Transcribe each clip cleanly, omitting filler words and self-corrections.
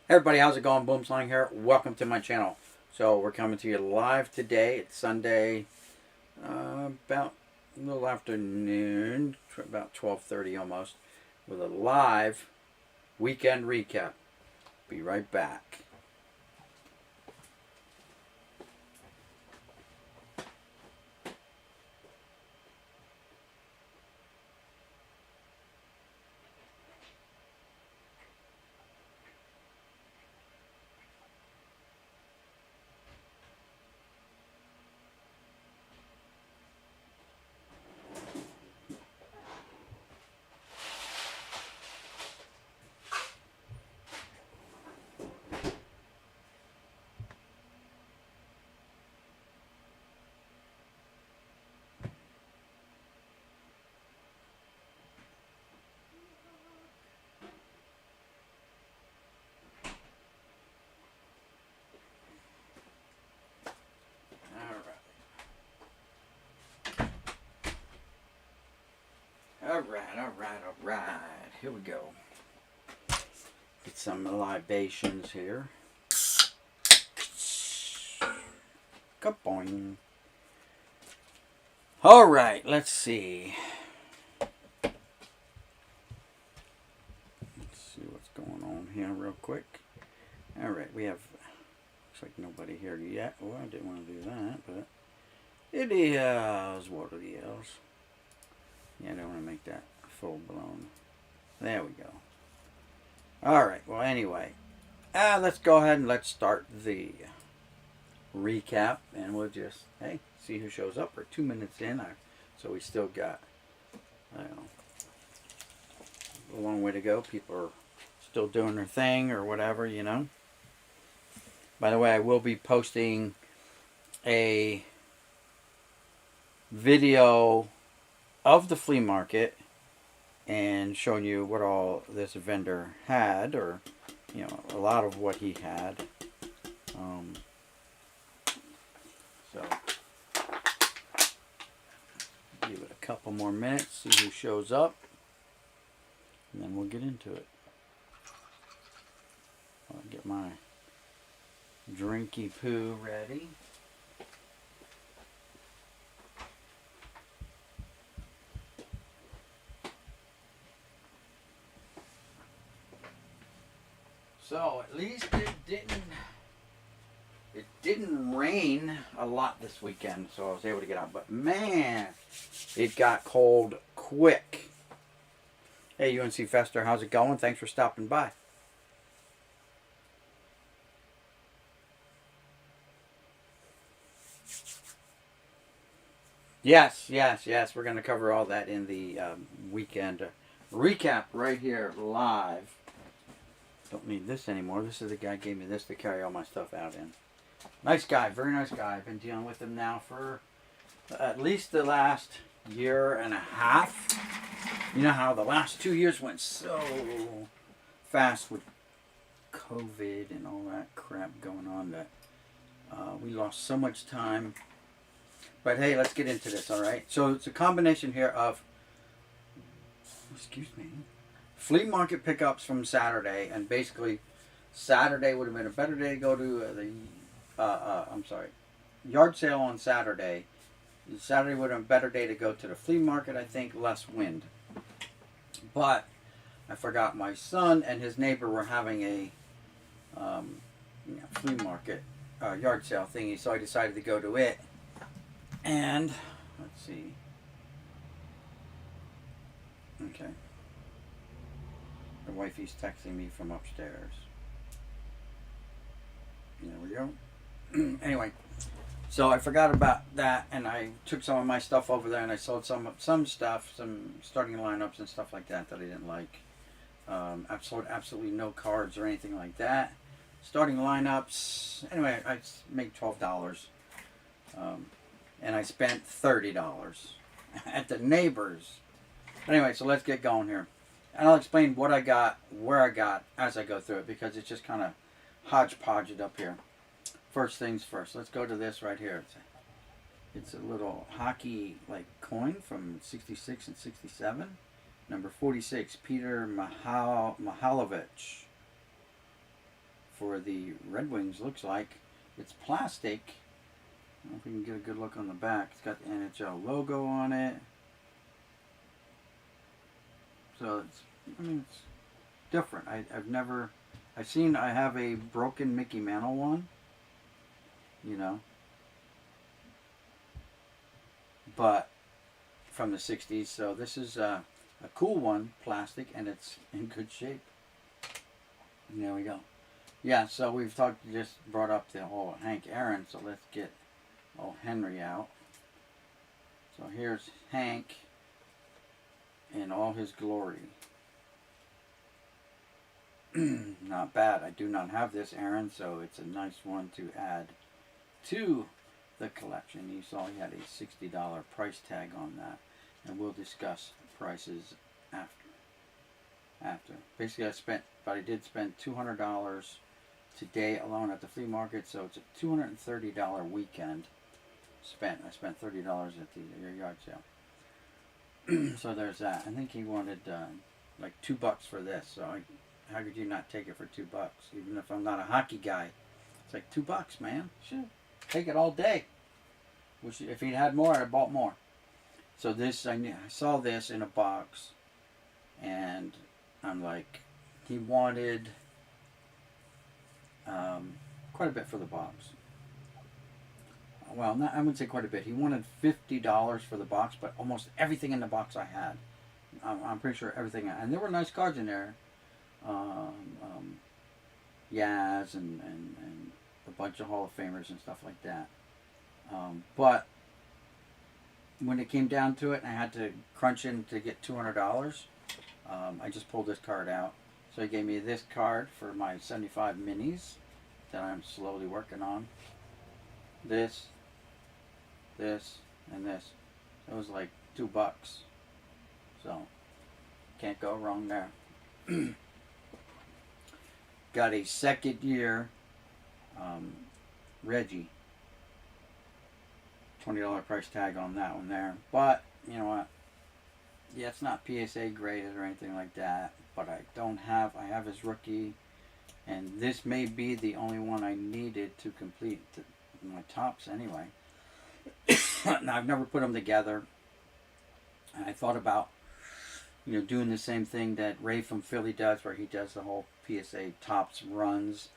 Hey everybody, how's it going? Boomslang here. Welcome to my channel. So we're coming to you live today. It's Sunday, about a little afternoon, about 12:30 almost, with a live weekend recap. Be right back. All right. Here we go. Get some libations here. Kaboing. All right, let's see. Let's see what's going on here real quick. All right, we have, looks like nobody here yet. Well, I didn't want to do that, but it is what it is. Yeah, I don't want to make that full blown. There we go. All right, well, anyway, let's go ahead and let's start the recap, and we'll just, hey, see who shows up. We're 2 minutes in, so we still got, I don't know, a long way to go. People are still doing their thing or whatever, you know. By the way, I will be posting a video of the flea market and showing you what all this vendor had, or you know, a lot of what he had. So give it a couple more minutes, see who shows up, and then we'll get into it. I'll get my drinky poo ready. So at least it didn't rain a lot this weekend, so I was able to get out. But man, it got cold quick. Hey, UNC Fester, how's it going? Thanks for stopping by. Yes. We're going to cover all that in the weekend recap right here live. Don't need this anymore. This is the guy who gave me this to carry all my stuff out in. Nice guy, very nice guy. I've been dealing with him now for at least the last year and a half. You know how the last 2 years went so fast with COVID and all that crap going on that we lost so much time. But hey, let's get into this, all right? So it's a combination here of, excuse me, flea market pickups from Saturday, and basically Saturday would have been a better day to go to yard sale on Saturday. Saturday would have been a better day to go to the flea market, I think, less wind. But I forgot my son and his neighbor were having a flea market yard sale thingy, so I decided to go to it. And let's see. Okay. The wifey's texting me from upstairs. There we go. Anyway, so I forgot about that, and I took some of my stuff over there, and I sold some stuff, some starting lineups and stuff like that I didn't like. I've sold absolutely no cards or anything like that. Starting lineups. Anyway, I made $12, and I spent $30 at the neighbors. Anyway, so let's get going here. And I'll explain what I got, where I got, as I go through it, because it's just kind of hodgepodged up here. First things first, let's go to this right here. It's a little hockey like coin from 66 and 67. Number 46, Peter Mihalovich. for the Red Wings. Looks like it's plastic. I don't know if we can get a good look on the back. It's got the NHL logo on it. So it's, I mean, it's different. I have a broken Mickey Mantle one, you know, but from the 60s. So this is a cool one, plastic, and it's in good shape. And there we go. Yeah, so we've just brought up the whole Hank Aaron, so let's get old Henry out. So here's Hank in all his glory. Not bad. I do not have this Aaron, so it's a nice one to add to the collection. You saw he had a $60 price tag on that, and we'll discuss prices after. Basically, I did spend $200 today alone at the flea market, so it's a $230 weekend spent. I spent $30 at the yard sale. So there's that. I think he wanted like $2 for this, so how could you not take it for $2? Even if I'm not a hockey guy, it's like $2, man. Shoot, take it all day. Which, if he'd had more, I'd have bought more. So this, I saw this in a box, and I'm like, he wanted quite a bit for the box. Well, I wouldn't say quite a bit. He wanted $50 for the box, but almost everything in the box I had. I'm pretty sure everything. And there were nice cards in there. Yaz and a bunch of Hall of Famers and stuff like that. But when it came down to it, and I had to crunch in to get $200. I just pulled this card out. So he gave me this card for my 75 minis that I'm slowly working on. This, and this. It was like $2. So, can't go wrong there. Got a second year Reggie. $20 price tag on that one there. But, you know what? Yeah, it's not PSA graded or anything like that. But I have his rookie. And this may be the only one I needed to complete my tops anyway. Now, I've never put them together. And I thought about, doing the same thing that Ray from Philly does, where he does the whole PSA tops runs.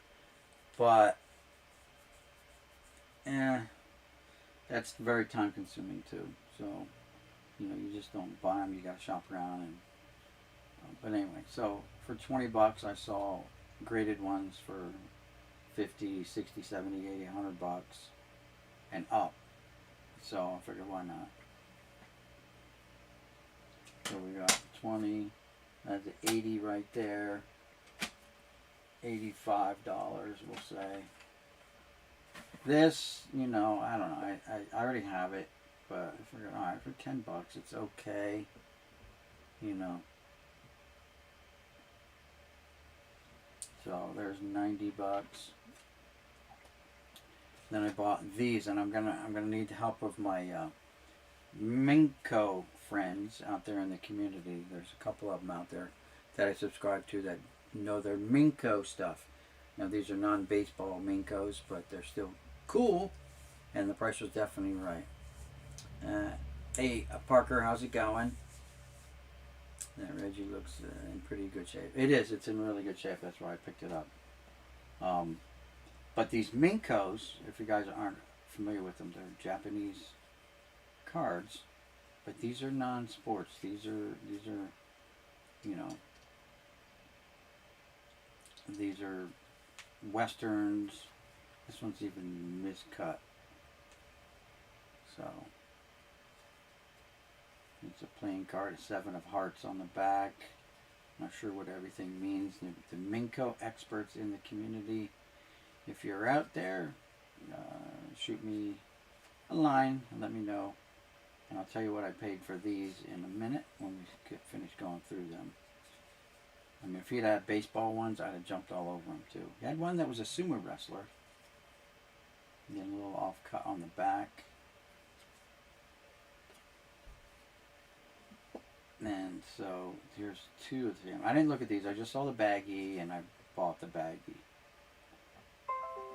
But, that's very time consuming too. So, you just don't buy them. You got to shop around. And but anyway, so for $20, I saw graded ones for 50, 60, 70, 80, $100 and up. So I figured, why not? So we got 20. That's 80 right there. $85, we'll say. This, I don't know. I already have it, but I figured, all right, for $10, it's okay. So there's $90. Then I bought these, and I'm gonna need the help of my Minko friends out there in the community. There's a couple of them out there that I subscribe to that know their Minko stuff. Now these are non-baseball Minkos, but they're still cool, and the price was definitely right. Hey, Parker, how's it going? That Reggie looks in pretty good shape. It's in really good shape. That's why I picked it up. But these Minkos, if you guys aren't familiar with them, they're Japanese cards. But these are non-sports. These are these are westerns. This one's even miscut. So it's a playing card, a 7 of hearts on the back. Not sure what everything means. The Minko experts in the community, if you're out there, shoot me a line and let me know. And I'll tell you what I paid for these in a minute when we get finished going through them. I mean, if he'd had baseball ones, I'd have jumped all over them too. He had one that was a sumo wrestler. Then a little off cut on the back. And so here's 2 of them. I didn't look at these. I just saw the baggie and I bought the baggie.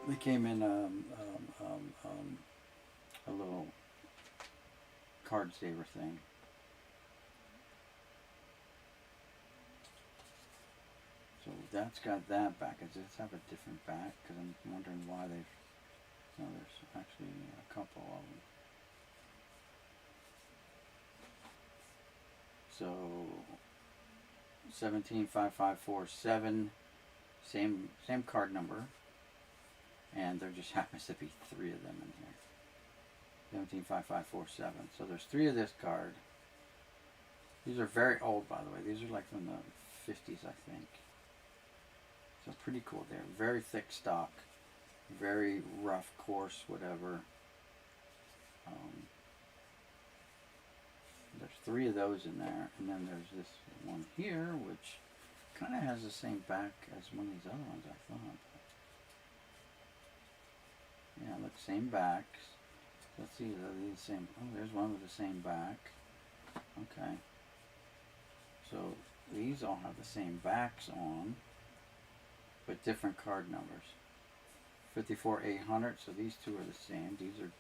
They came in a little card saver thing. So that's got that back. Does this have a different back? Because I'm wondering why they've... No, there's actually a couple of them. So 175547, same card number, and there just happens to be 3 of them in here. 175547. So there's 3 of this card. These are very old, by the way. These are like from the 50s, I think. So pretty cool. They're very thick stock, very rough, coarse, whatever. There's 3 of those in there, and then there's this one here, which kind of has the same back as one of these other ones, I thought. Yeah, look, same backs. Let's see, are they the same? Oh, there's one with the same back. Okay. So these all have the same backs on, but different card numbers. 54800. So these 2 are the same. These are,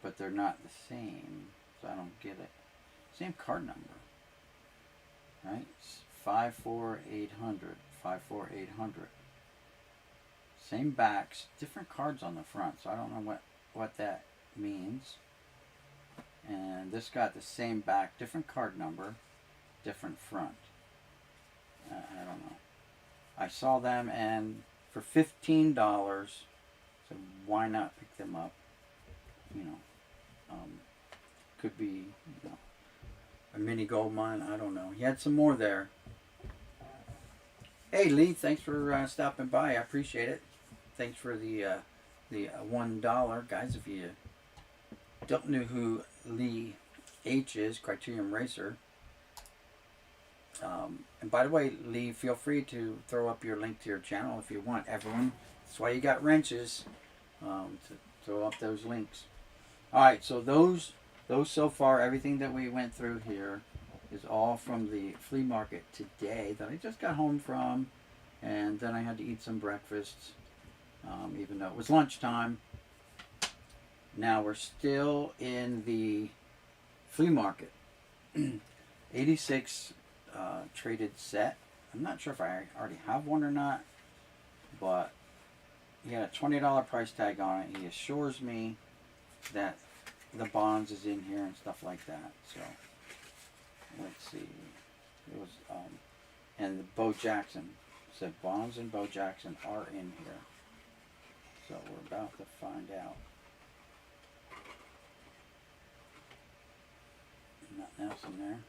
but they're not the same. So I don't get it. Same card number, right? 54800. 54800. Same backs, different cards on the front. So I don't know what that means. And this got the same back, different card number, different front. I don't know. I saw them and for $15, so why not pick them up? You know, could be, you know, a mini gold mine. I don't know. He had some more there. Hey Lee, thanks for stopping by. I appreciate it. Thanks for the $1, guys. If you don't know who Lee H is, Criterion Racer. And by the way, Lee, feel free to throw up your link to your channel if you want. Everyone, that's why you got wrenches, to throw up those links. All right, so those so far, everything that we went through here is all from the flea market today that I just got home from, and then I had to eat some breakfast, even though it was lunchtime. Now we're still in the flea market. 86 traded set. I'm not sure if I already have one or not, but he had a $20 price tag on it. He assures me that the bonds is in here and stuff like that. So let's see. It was and the Bo Jackson said bonds and Bo Jackson are in here. So we're about to find out. Nothing else in there.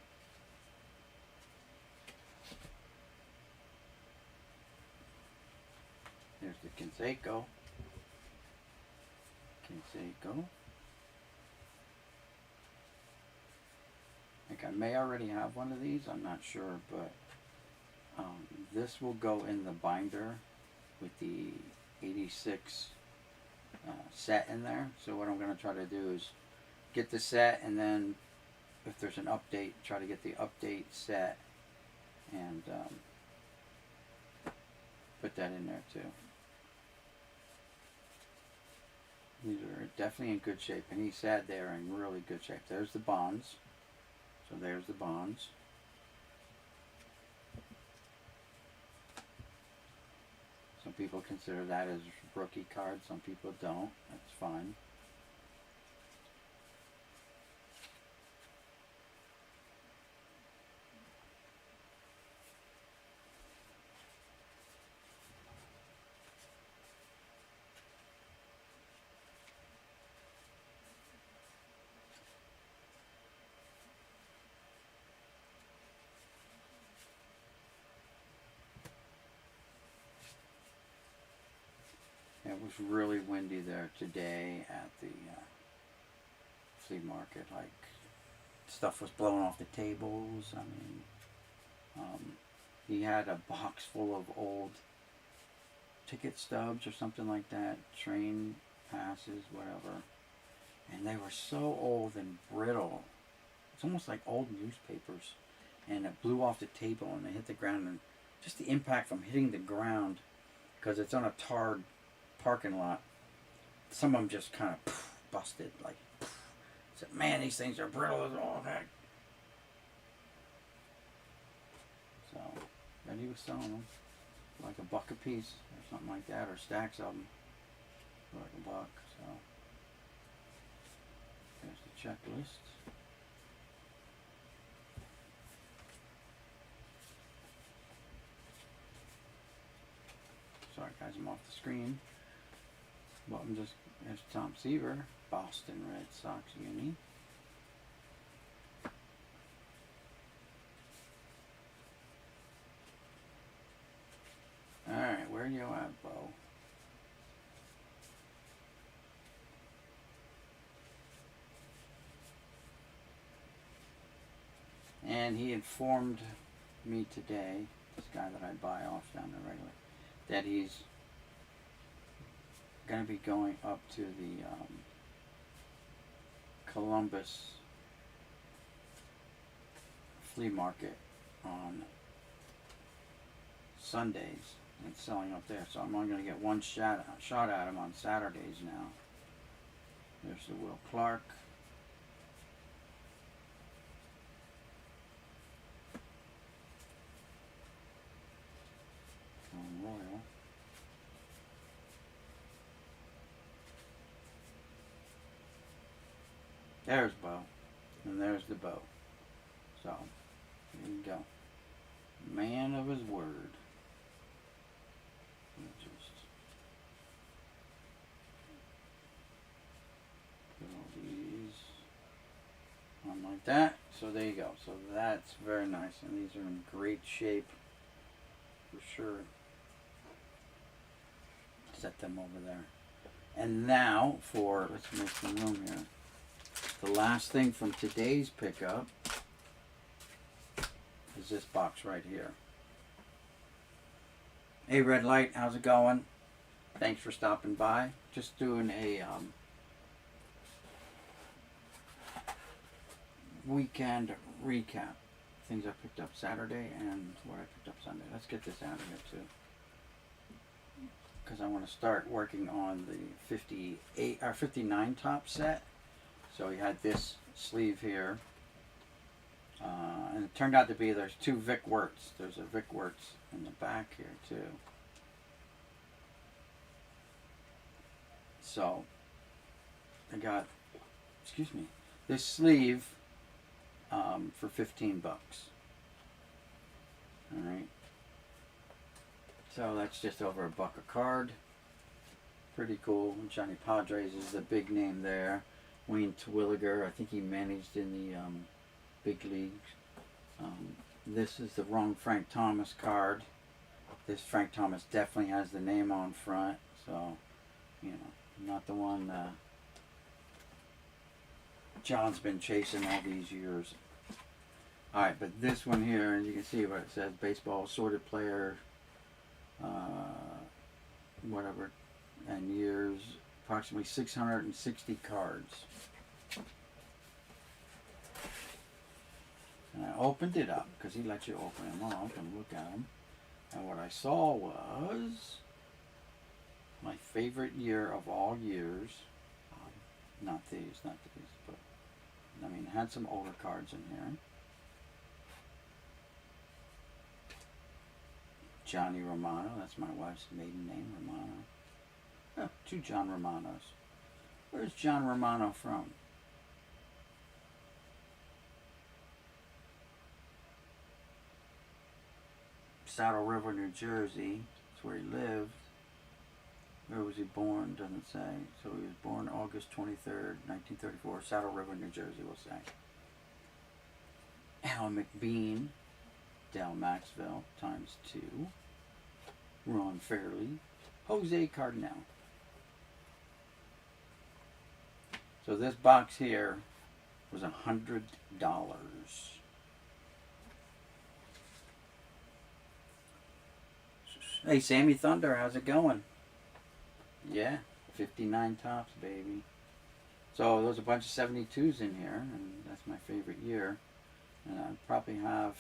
There's the Canseco. I think I may already have one of these. I'm not sure, but this will go in the binder with the 86 set in there. So what I'm going to try to do is get the set, and then if there's an update, try to get the update set and put that in there too. These are definitely in good shape, and he said they're in really good shape. There's the bonds. So there's the bonds. Some people consider that as rookie card. Some people don't. That's fine. It was really windy there today at the flea market. Like, stuff was blowing off the tables. I mean, he had a box full of old ticket stubs or something like that, train passes, whatever. And they were so old and brittle. It's almost like old newspapers. And it blew off the table and they hit the ground. And just the impact from hitting the ground, because it's on a tarred parking lot. Some of them just kind of busted. Like, I said, man, these things are brittle as all heck. So, and he was selling them like $1 a piece or something like that, or stacks of them for like $1. So, there's the checklist. Sorry guys, I'm off the screen. But I'm just, there's Tom Seaver, Boston Red Sox uni. Alright, where you at, Bo? And he informed me today, this guy that I buy off down there regularly, that he's going to be going up to the Columbus flea market on Sundays and selling up there. So I'm only going to get one shot at him on Saturdays now. There's the Will Clark. Royal. There's Bo. And there's the Bo. So, there you go. Man of his word. Just put all these on like that. So there you go. So that's very nice. And these are in great shape for sure. Set them over there. And now for, let's make some room here. The last thing from today's pickup is this box right here. Hey Red Light, how's it going? Thanks for stopping by. Just doing a weekend recap. Things I picked up Saturday and what I picked up Sunday. Let's get this out of here too, because I want to start working on the 58 or 59 top set. So we had this sleeve here, and it turned out to be there's two Vic Wertz. There's a Vic Wertz in the back here too. So I got, excuse me, this sleeve for $15. All right. So that's just over $1 a card. Pretty cool. Johnny Padres is the big name there. Wayne Terwilliger, I think he managed in the big leagues. This is the wrong Frank Thomas card. This Frank Thomas definitely has the name on front, so you know, not the one John's been chasing all these years. Alright, but this one here, and you can see what it says, baseball sorted player, whatever, and years, approximately 660 cards. And I opened it up, because he lets you open them up and look at them. And what I saw was my favorite year of all years. Not these, but I mean, it had some older cards in here. Johnny Romano, that's my wife's maiden name, Romano. Oh, two John Romanos. Where's John Romano from? Saddle River, New Jersey. That's where he lived. Where was he born? Doesn't say. So he was born August 23rd, 1934. Saddle River, New Jersey, we'll say. Alan McBean. Del Maxwell, ×2. Ron Fairley. Jose Cardinal. So this box here was $100. Hey, Sammy Thunder, how's it going? Yeah, 59 tops, baby. So there's a bunch of 72s in here, and that's my favorite year. And I probably have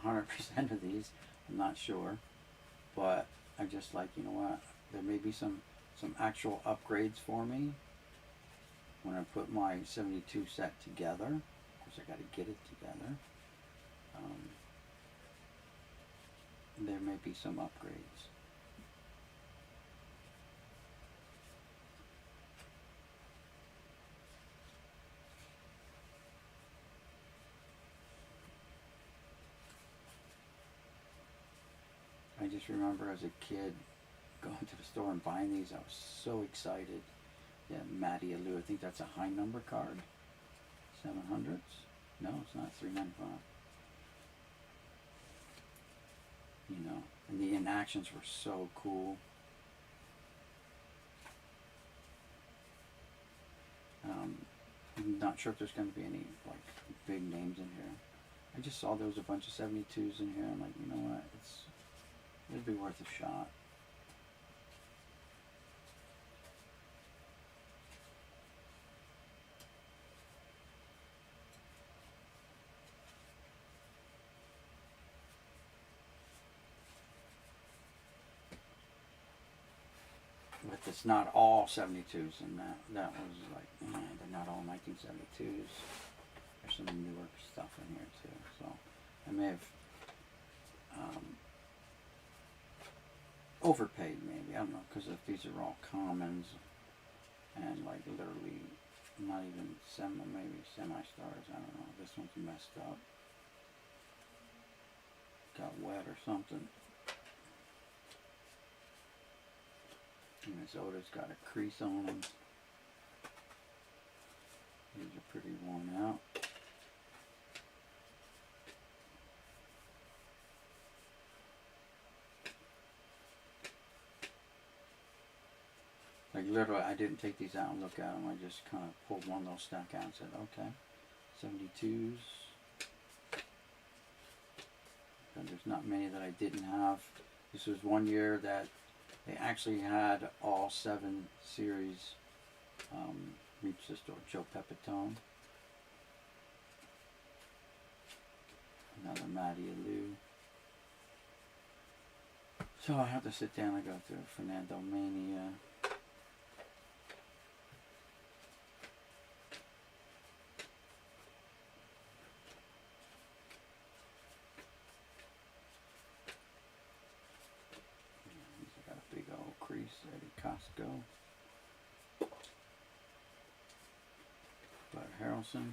100% of these. I'm not sure, but I just like, you know what, there may be some actual upgrades for me when I put my 72 set together. Of course, I got to get it together. There may be some upgrades. I just remember as a kid going to the store and buying these. I was so excited. Yeah, Matty Alou. I think that's a high number card. 700s? No, it's not. 395. You know, and the inactions were so cool. I'm not sure if there's going to be any like big names in here. I just saw there was a bunch of 72s in here. I'm like, you know what? It'd be worth a shot. But it's not all 72s, and that was like, man, they're not all 1972s. There's some newer stuff in here too. So I may have overpaid, maybe. I don't know, because if these are all commons and like literally not even maybe semi-stars. I don't know. This one's messed up. Got wet or something. And this Oda's got a crease on them. These are pretty worn out. Like literally, I didn't take these out and look at them. I just kind of pulled one little stack out and said, okay, 72s. And there's not many that I didn't have. This was one year that they actually had all 7 series reach the store. Joe Pepitone. Another Matty Alou. So I have to sit down and go through Fernando Mania. Costco. Bud Harrelson.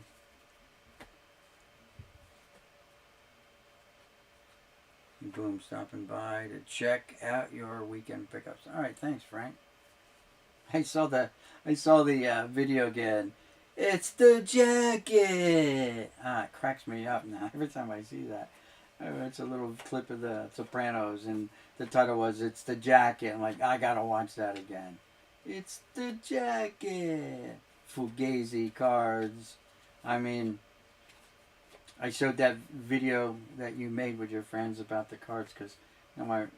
Boom, stopping by to check out your weekend pickups. All right, thanks, Frank. I saw the video again. It's the jacket. It cracks me up now every time I see that. It's a little clip of the Sopranos, and the title was "It's the Jacket." I'm like, I gotta watch that again. It's the jacket. Fugazi cards. I mean, I showed that video that you made with your friends about the cards because you know,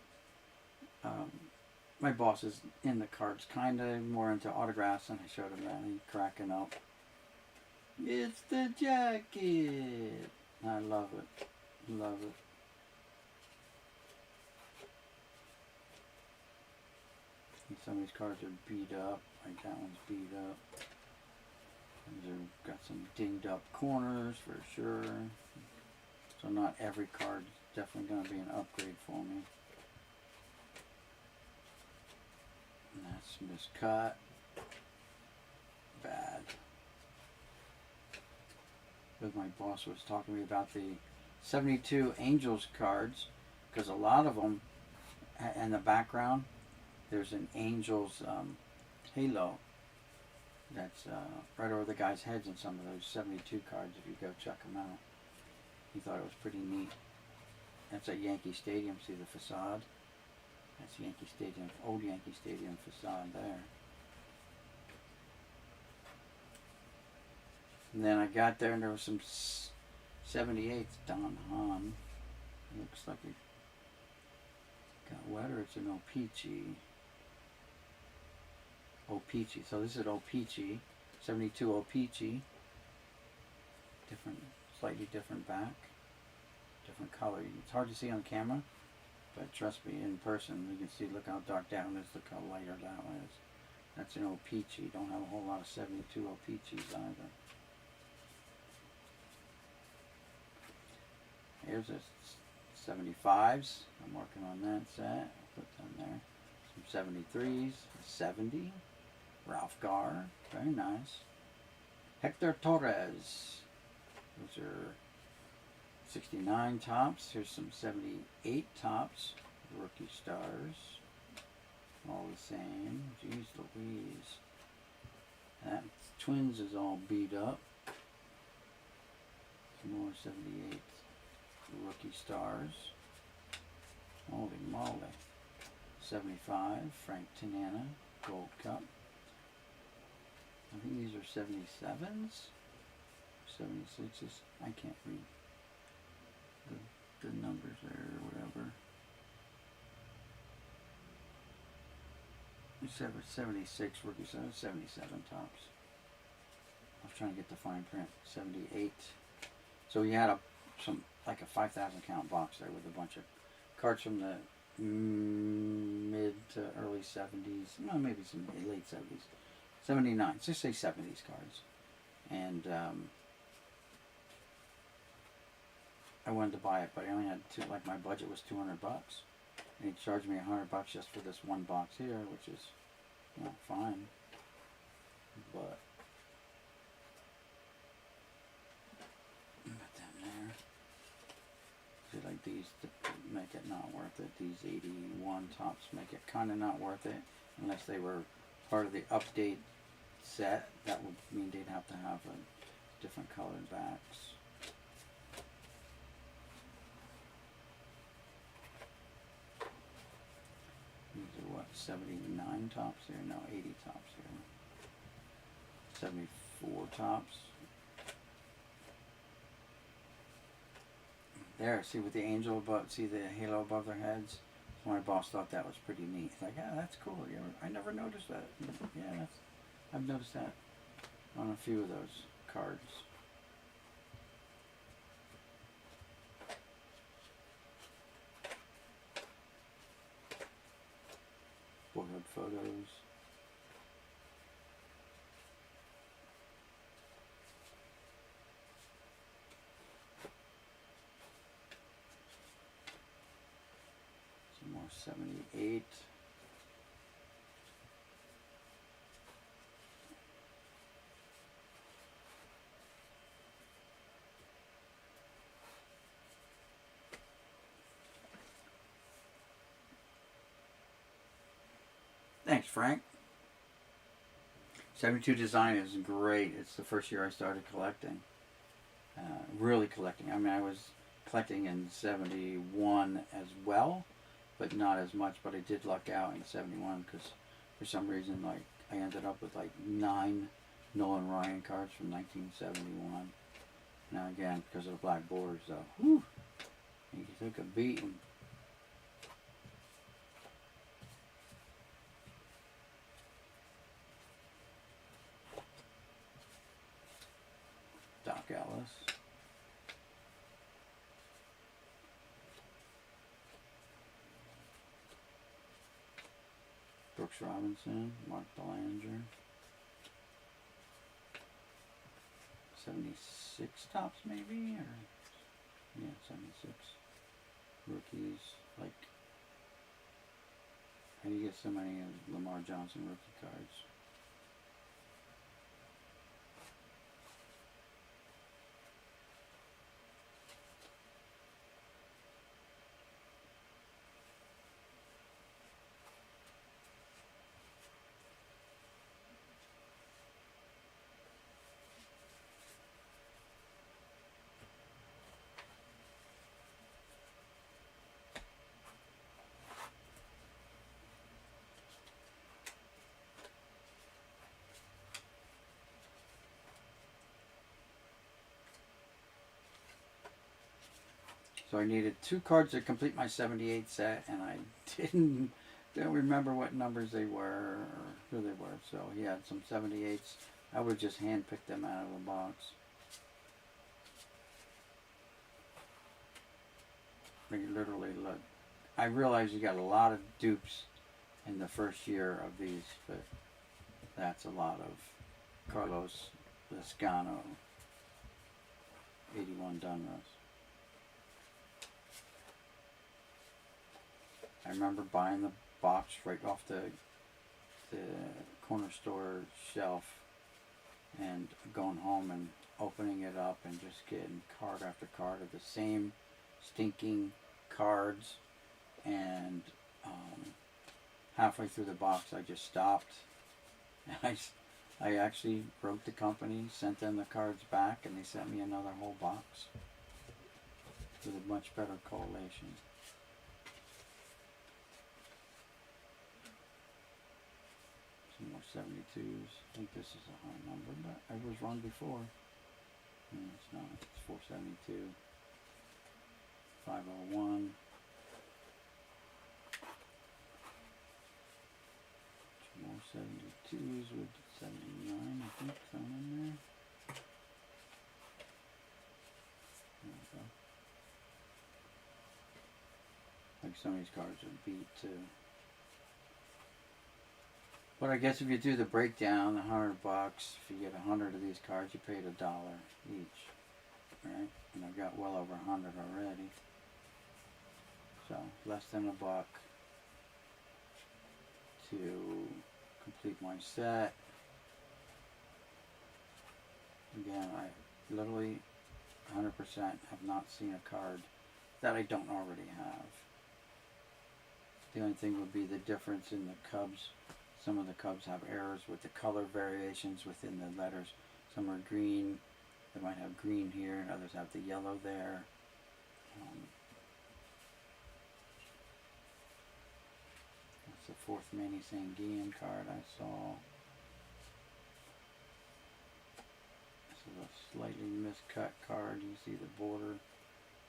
my boss is in the cards, kind of more into autographs, and I showed him that, and he's cracking up. It's the jacket. I love it. Love it. And some of these cards are beat up. Like that one's beat up. These are got some dinged up corners for sure. So not every card is definitely going to be an upgrade for me. And that's miscut. Bad. But my boss was talking to me about the 72 Angels cards, because a lot of them in the background there's an Angels halo that's right over the guy's heads in some of those 72 cards. If you go check them out, he thought it was pretty neat. That's at Yankee Stadium. See the facade? That's Yankee Stadium, old Yankee Stadium facade there. And then I got there and there was some 78 Don Hahn. Looks like it got wet, or it's an O-Peachy. O-Peachy. So this is O-Peachy. 72 O-Peachy. Different, slightly different back. Different color. It's hard to see on camera. But trust me, in person, you can see, look how dark that one is, look how lighter that one is. That's an O-Peachy. Don't have a whole lot of 72 O-Peachys either. Here's a 75s. I'm working on that set. I'll put them there. Some 73s. 70. Ralph Garr. Very nice. Hector Torres. Those are 69 tops. Here's some 78 tops. Rookie stars. All the same. Jeez Louise. That Twins is all beat up. Some more 78 rookie stars. Holy moly. 75, Frank Tanana, Gold Cup. I think these are 77s, 76s. I can't read the numbers there or whatever. 76 rookie stars, 77 tops. I was trying to get the fine print. 78. So he had like a 5,000 count box there with a bunch of cards from the mid to early 70s, no, maybe some late 70s, 79, just say 70s cards. And I wanted to buy it, but I only had like my budget was $200, and he charged me $100 just for this one box here, which is, you know, fine, but put them there. See, like these make it not worth it. These 81 tops make it kind of not worth it unless they were part of the update set. That would mean they'd have to have a different colored backs. These are what, 79 tops here? No, 80 tops here. 74 tops. There, see with the angel above, see the halo above their heads? So my boss thought that was pretty neat. Like, yeah, that's cool. I never noticed that. Yeah, I've noticed that on a few of those cards. Boyhood photos. Some more 78. Thanks, Frank. 72 design is great. It's the first year I started collecting. Really collecting. I mean, I was collecting in 71 as well, but not as much. But I did luck out in 71 because for some reason, like, I ended up with like 9 Nolan Ryan cards from 1971. Now again, because of the black borders, though, whew, he took a beating. Doc Ellis. Brooks Robinson, Mark Belanger. 76 tops maybe, or yeah, 76 rookies. Like, how do you get so many Lamar Johnson rookie cards? So I needed 2 cards to complete my 78 set, and I don't remember what numbers they were or who they were. So he had some 78s. I would just hand pick them out of the box. Like, literally, look. I realize you got a lot of dupes in the first year of these, but that's a lot of Carlos Lescano 81 Donruss. I remember buying the box right off the corner store shelf and going home and opening it up and just getting card after card of the same stinking cards, and halfway through the box I just stopped and I actually wrote the company, sent them the cards back, and they sent me another whole box with a much better collation. Some more 72s. I think this is a high number, but I was wrong before. No, it's not. It's 472. 501. Some more 72s with 79, I think, thrown in there. There we go. Like some of these cards are beat too. But I guess if you do the breakdown, $100, if you get 100 of these cards, you paid $1 each, right? And I've got well over 100 already. So less than $1 to complete my set. Again, I literally 100% have not seen a card that I don't already have. The only thing would be the difference in the Cubs. Some of the Cubs have errors with the color variations within the letters. Some are green. They might have green here, and others have the yellow there. That's the fourth Manny Sanguillen card I saw. This is a slightly miscut card. You see the border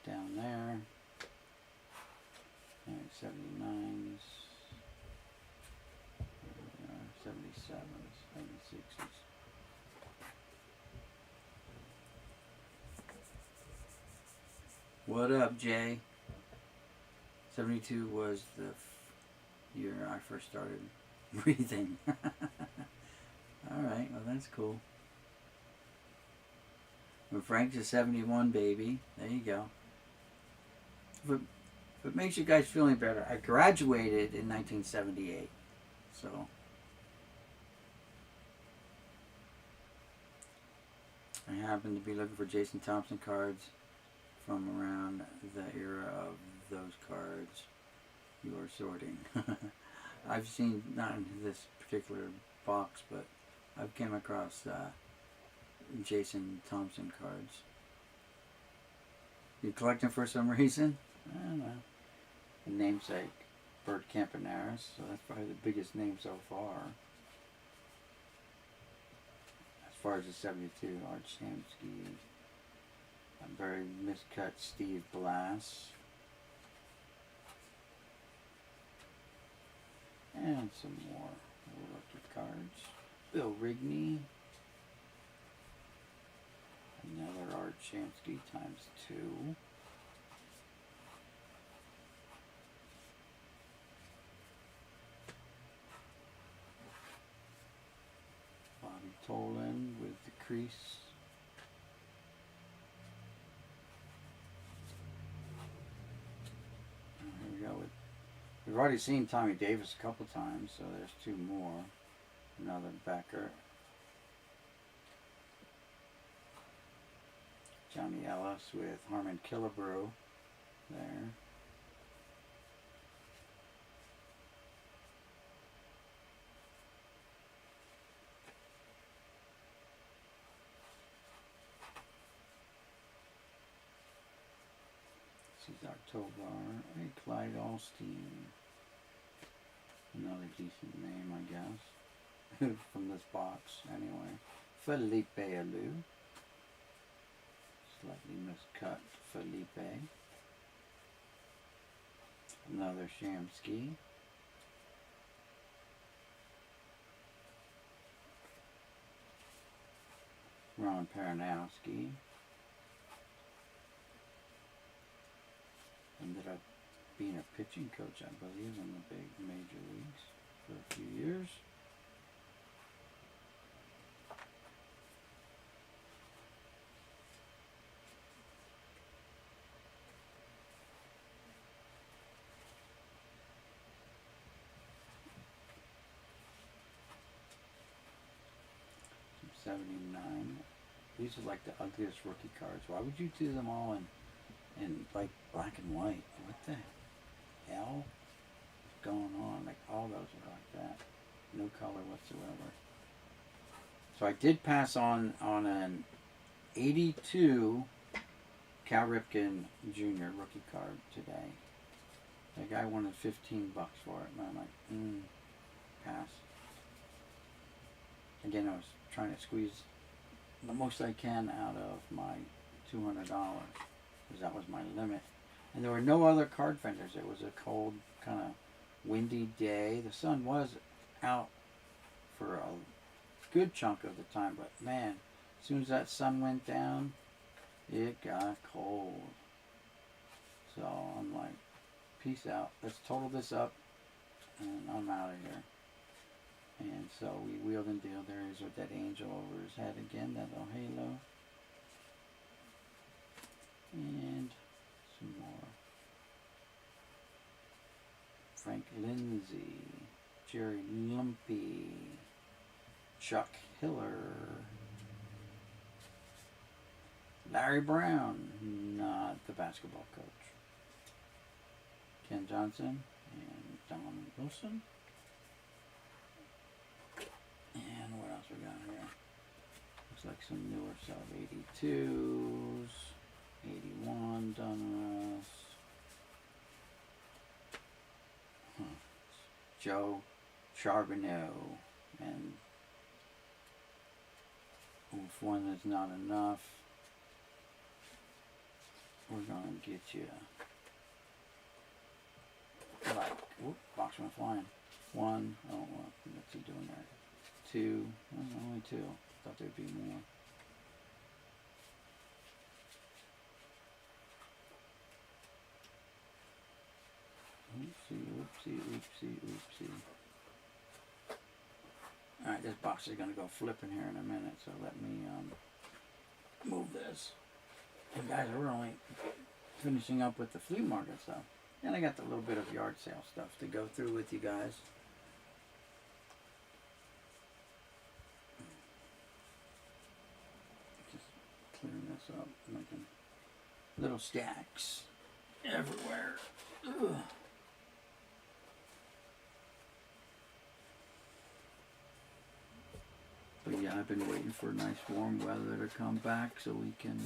down there. And 79s. 77s, 76s. What up, Jay? 72 was the year I first started breathing. Alright, well that's cool. Well, Frank's a 71 baby. There you go. If it makes you guys feel any better, I graduated in 1978. So I happen to be looking for Jason Thompson cards from around the era of those cards you are sorting. I've seen, not in this particular box, but I've came across Jason Thompson cards. You collect them for some reason? I don't know. A namesake, Bert Campaneris, so that's probably the biggest name so far. As far as the 72, Art Shamsky, a very miscut Steve Blass, and some more rookie cards. Bill Rigney, another Art Shamsky ×2. Tolan with the crease. Here we go. We've already seen Tommy Davis a couple times, so there's two more. Another Becker. Johnny Ellis with Harmon Killebrew there. Cesar Tovar, a Clyde Alstein. Another decent name, I guess, from this box, anyway. Felipe Alou. Slightly miscut Felipe. Another Shamsky. Ron Paranowski. Ended up being a pitching coach, I believe, in the big major leagues for a few years. Some 79. These are like the ugliest rookie cards. Why would you do them all in like black and white? What the hell is going on? Like all those are like that. No color whatsoever. So I did pass on an 82 Cal Ripken Jr. rookie card today. The guy wanted $15 for it, and I'm like, pass. Again, I was trying to squeeze the most I can out of my $200 because that was my limit. And there were no other card vendors. It was a cold, kind of windy day. The sun was out for a good chunk of the time, but man, as soon as that sun went down, it got cold. So I'm like, peace out. Let's total this up, and I'm out of here. And so we wheeled and dealed. There he is with that angel over his head again, that little halo. And some more. Frank Lindsay, Jerry Lumpy, Chuck Hiller, Larry Brown, not the basketball coach, Ken Johnson, and Don Wilson. And what else we got here? Looks like some newer stuff. 82s, 81 Donruss. Joe Charbonneau. And if one is not enough, we're going to get you like, whoop, box went flying. One, oh, what's he doing there? Two, only two. Thought there'd be more. Oopsie. Alright, this box is going to go flipping here in a minute, so let me move this. And guys, we're only finishing up with the flea market stuff. And I got the little bit of yard sale stuff to go through with you guys. Clearing this up, making little stacks everywhere. Ugh. But yeah, I've been waiting for nice warm weather to come back so we can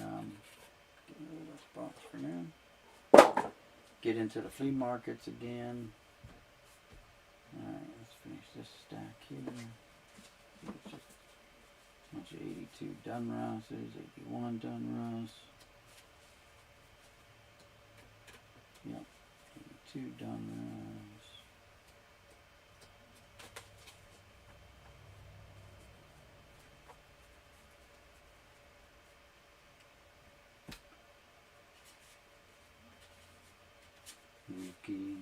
get rid of this box for now. Get into the flea markets again. Alright, let's finish this stack here. It's just a bunch of 82 Donrusses, 81 Donruss. Yep, 82 Donruss. Yuki.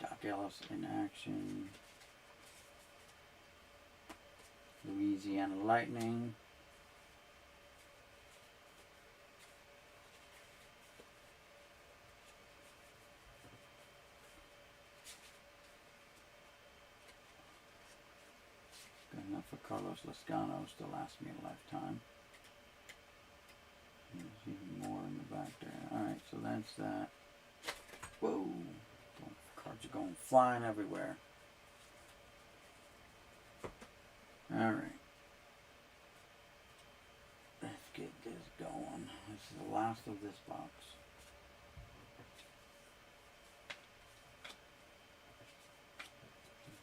Doc Ellis in action. Louisiana Lightning. Good enough for Carlos Lascanos to last me a lifetime. There's even more in the back there. Alright, so that's that. Whoa! Cards are going flying everywhere. Alright. Let's get this going. This is the last of this box.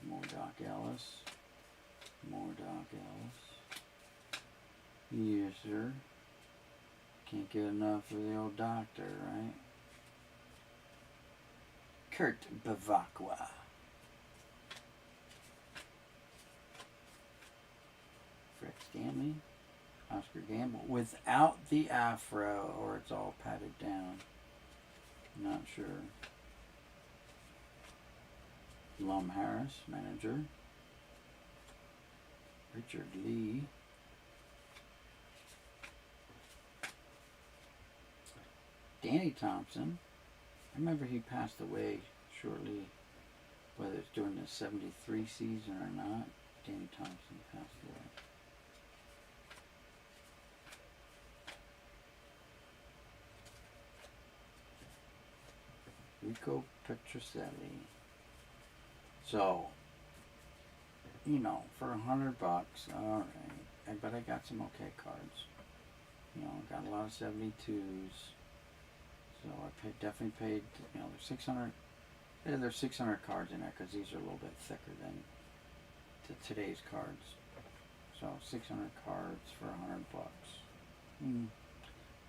More Doc Ellis. More Doc Ellis. Yes, sir. Can't get enough of the old doctor, right? Kurt Bavacqua. Fred Stanley. Oscar Gamble. Without the afro, or it's all patted down. Not sure. Lum Harris, manager. Richard Lee. Danny Thompson. I remember he passed away shortly, whether it's during the 73 season or not. Danny Thompson passed away. Rico Petroselli. So, you know, for $100, alright. But I got some okay cards. You know, got a lot of 72s. So I definitely paid, you know, there's 600, yeah, there's 600 cards in there because these are a little bit thicker than today's cards. So 600 cards for $100.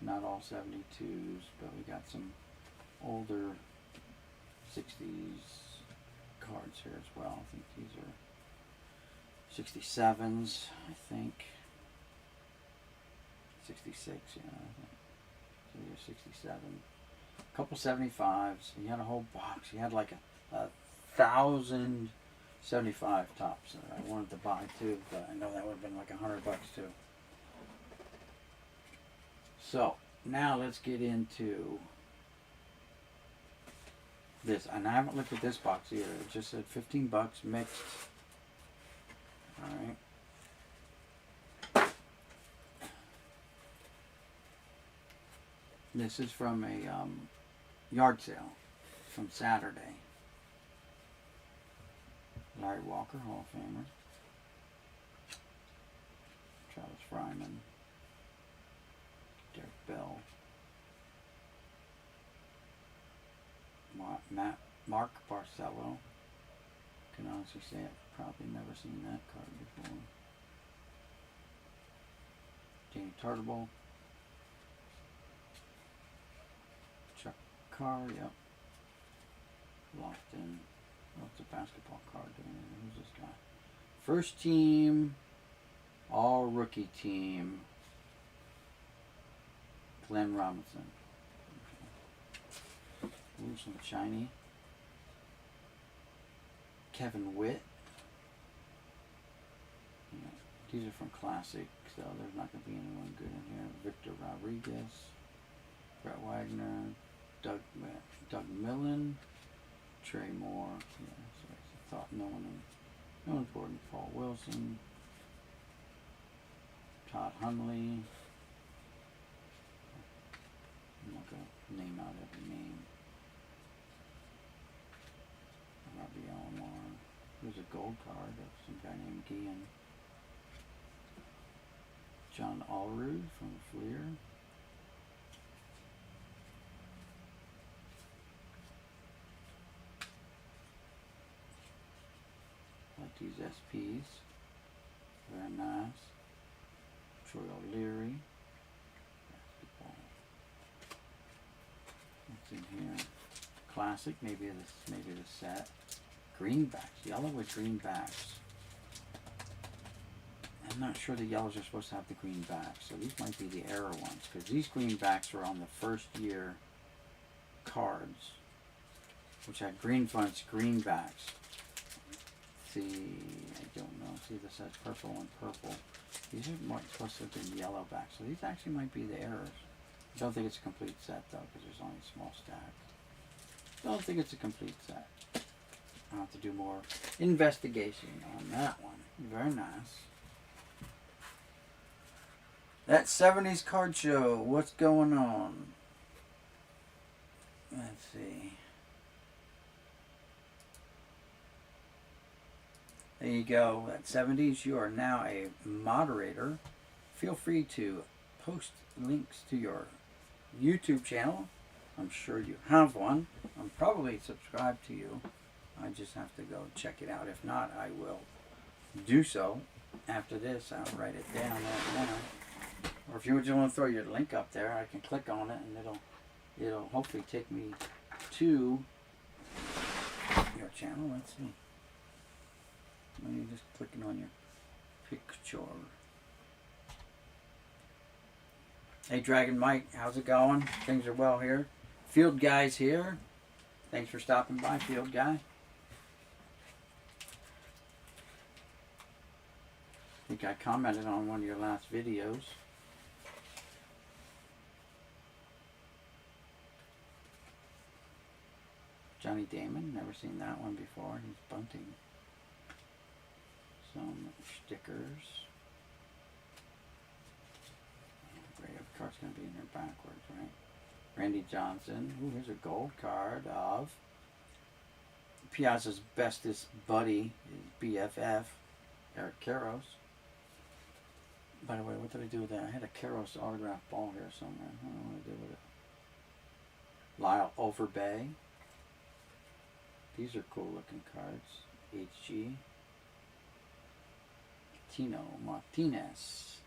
Not all 72s, but we got some older 60s cards here as well. I think these are 67s, I think. 66, yeah. So these are 67. A couple 75s. He had a whole box. He had like a 1,000 75 tops that I wanted to buy too, but I know that would have been like $100 too. So now let's get into this, and I haven't looked at this box either. It just said $15 mixed. All right. This is from a yard sale from Saturday. Larry Walker, Hall of Famer. Travis Fryman. Derek Bell. Mark Barcelo. Can honestly say I've probably never seen that card before. Danny Tartable. Chuck Carr, yep. Lofton. Oh, it's a basketball card. Who's this guy? First team, all rookie team. Glenn Robinson. Ooh, some shiny. Kevin Witt. Yeah, these are from Classic, so there's not going to be anyone good in here. Victor Rodriguez. Brett Wagner. Doug Millen. Trey Moore. Yeah, so I thought no one important. Paul Wilson. Todd Hundley. I'm not going to name out every name. Robbie Alomar. There's a gold card of some guy named Gian. John Allrood from Fleer. Like these SPs. Very nice. Troy O'Leary. Basketball. What's in here? Classic, maybe the set. Greenbacks, yellow with greenbacks. I'm not sure the yellows are supposed to have the greenbacks, so these might be the error ones, because these greenbacks are on the first year cards, which had green fronts, greenbacks. See, I don't know. See, this has purple and purple. These are supposed to have been yellow backs, so these actually might be the errors. I don't think it's a complete set though, because there's only a small stack. Don't think it's a complete set. I'll have to do more investigation on that one. Very nice. That 70s card show, what's going on? Let's see. There you go. At 70s, you are now a moderator. Feel free to post links to your YouTube channel. I'm sure you have one. I'm probably subscribed to you. I just have to go check it out. If not, I will do so after this. I'll write it down right now. Or if you just want to throw your link up there, I can click on it and it'll hopefully take me to your channel. Let's see. You're just clicking on your picture. Hey Dragon Mike, how's it going? Things are well here. Field Guy's here. Thanks for stopping by, Field Guy. I think I commented on one of your last videos. Johnny Damon, never seen that one before. He's bunting. Some stickers. Great, of course, going to be in there backwards, right? Randy Johnson. Ooh, here's a gold card of Piazza's bestest buddy, his BFF, Eric Karros. By the way, what did I do with that? I had a Karros autograph ball here somewhere. I don't know what I did with it. Lyle Overbay. These are cool looking cards. HG. Tino Martinez.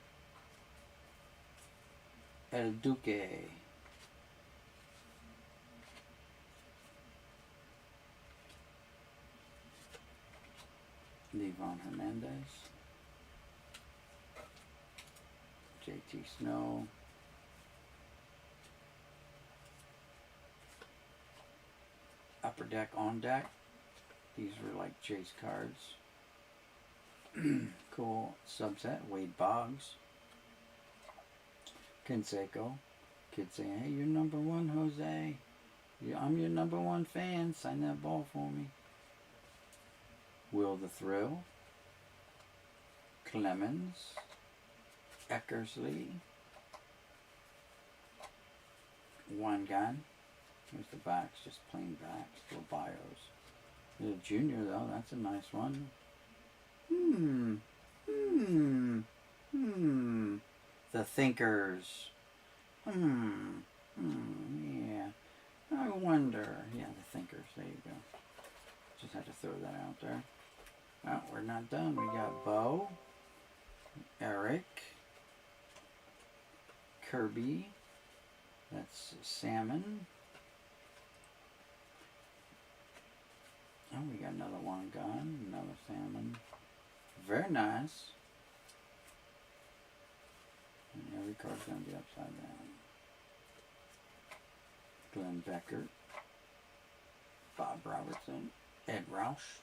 El Duque. Levon Hernandez. JT Snow. Upper Deck, On Deck. These were like chase cards. Cool subset. Wade Boggs. Canseco. Kid saying, hey, you're number one, Jose. I'm your number one fan. Sign that ball for me. Will the Thrill. Clemens. Eckersley. One gun. Here's the backs, just plain backs, little bios. There's a junior though, that's a nice one. The Thinkers. Yeah. I wonder. Yeah, the Thinkers, there you go. Just had to throw that out there. Well, we're not done. We got Bo. Eric. Kirby. That's Salmon. Oh, we got another one gun, another Salmon. Very nice. And every card's going to be upside down. Glenn Becker. Bob Robertson. Ed Roush.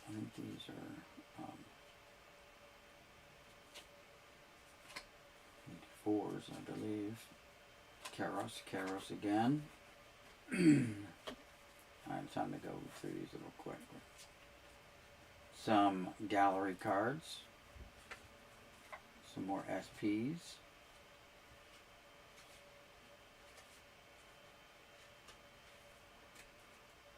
I think these are fours, I believe. Karros again. Alright, time to go through these a little quick. Some gallery cards. Some more SPs.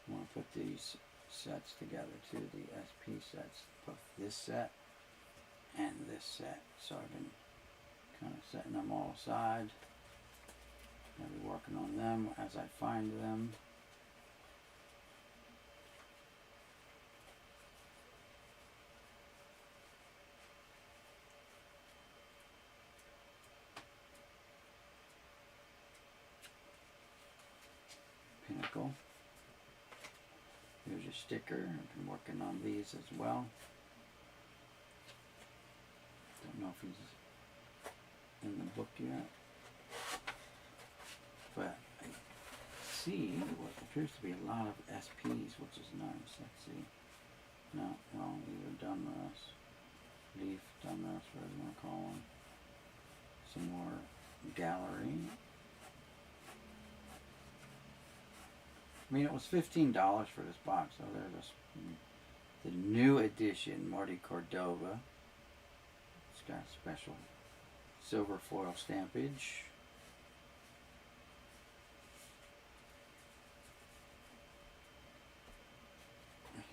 I want to put these sets together too, the SP sets. Put this set and this set. So I've been kind of setting them all aside. I'll be working on them as I find them. Pinnacle. Here's your sticker. I've been working on these as well. Don't know if he's in the book yet. But I see what appears to be a lot of SPs, which is nice. Let's see. No, wrong. These are Dunruss. Leaf, Dunruss, whatever you want to call them. Some more gallery. I mean, it was $15 for this box, so there's the new edition, Marty Cordova. It's got a special silver foil stampage.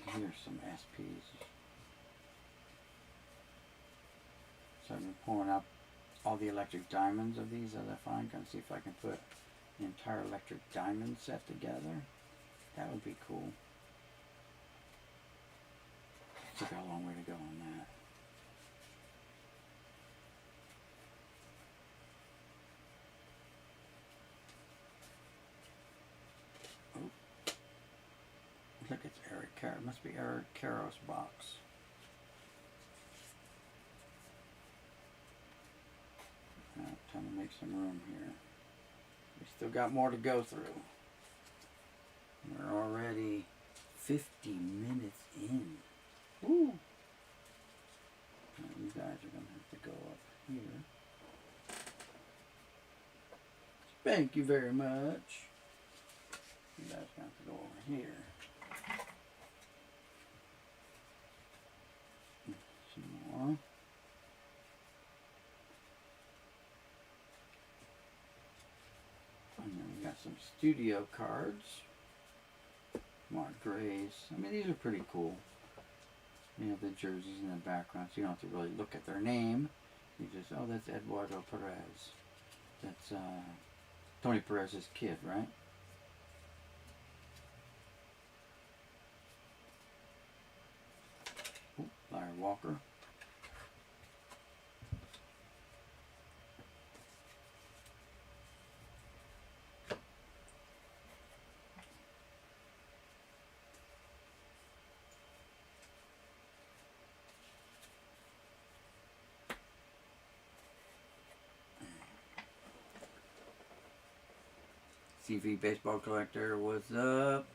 Here's some SPs. So I've been pulling up all the electric diamonds of these as I find. Gonna see if I can put the entire electric diamond set together. That would be cool. Still got a long way to go on that. Look, it's Eric Karros. It must be Eric Karros box. Trying to make some room here. We still got more to go through. We're already 50 minutes in. Woo! Now you guys are going to have to go up here. Thank you very much. You guys have to go over here. Some more. And then we got some studio cards. Mark Grays. I mean, these are pretty cool. You know, the jerseys in the background, so you don't have to really look at their name. You just, oh, that's Eduardo Perez. That's Tony Perez's kid, right? Ooh, Larry Walker. CV Baseball Collector, what's up?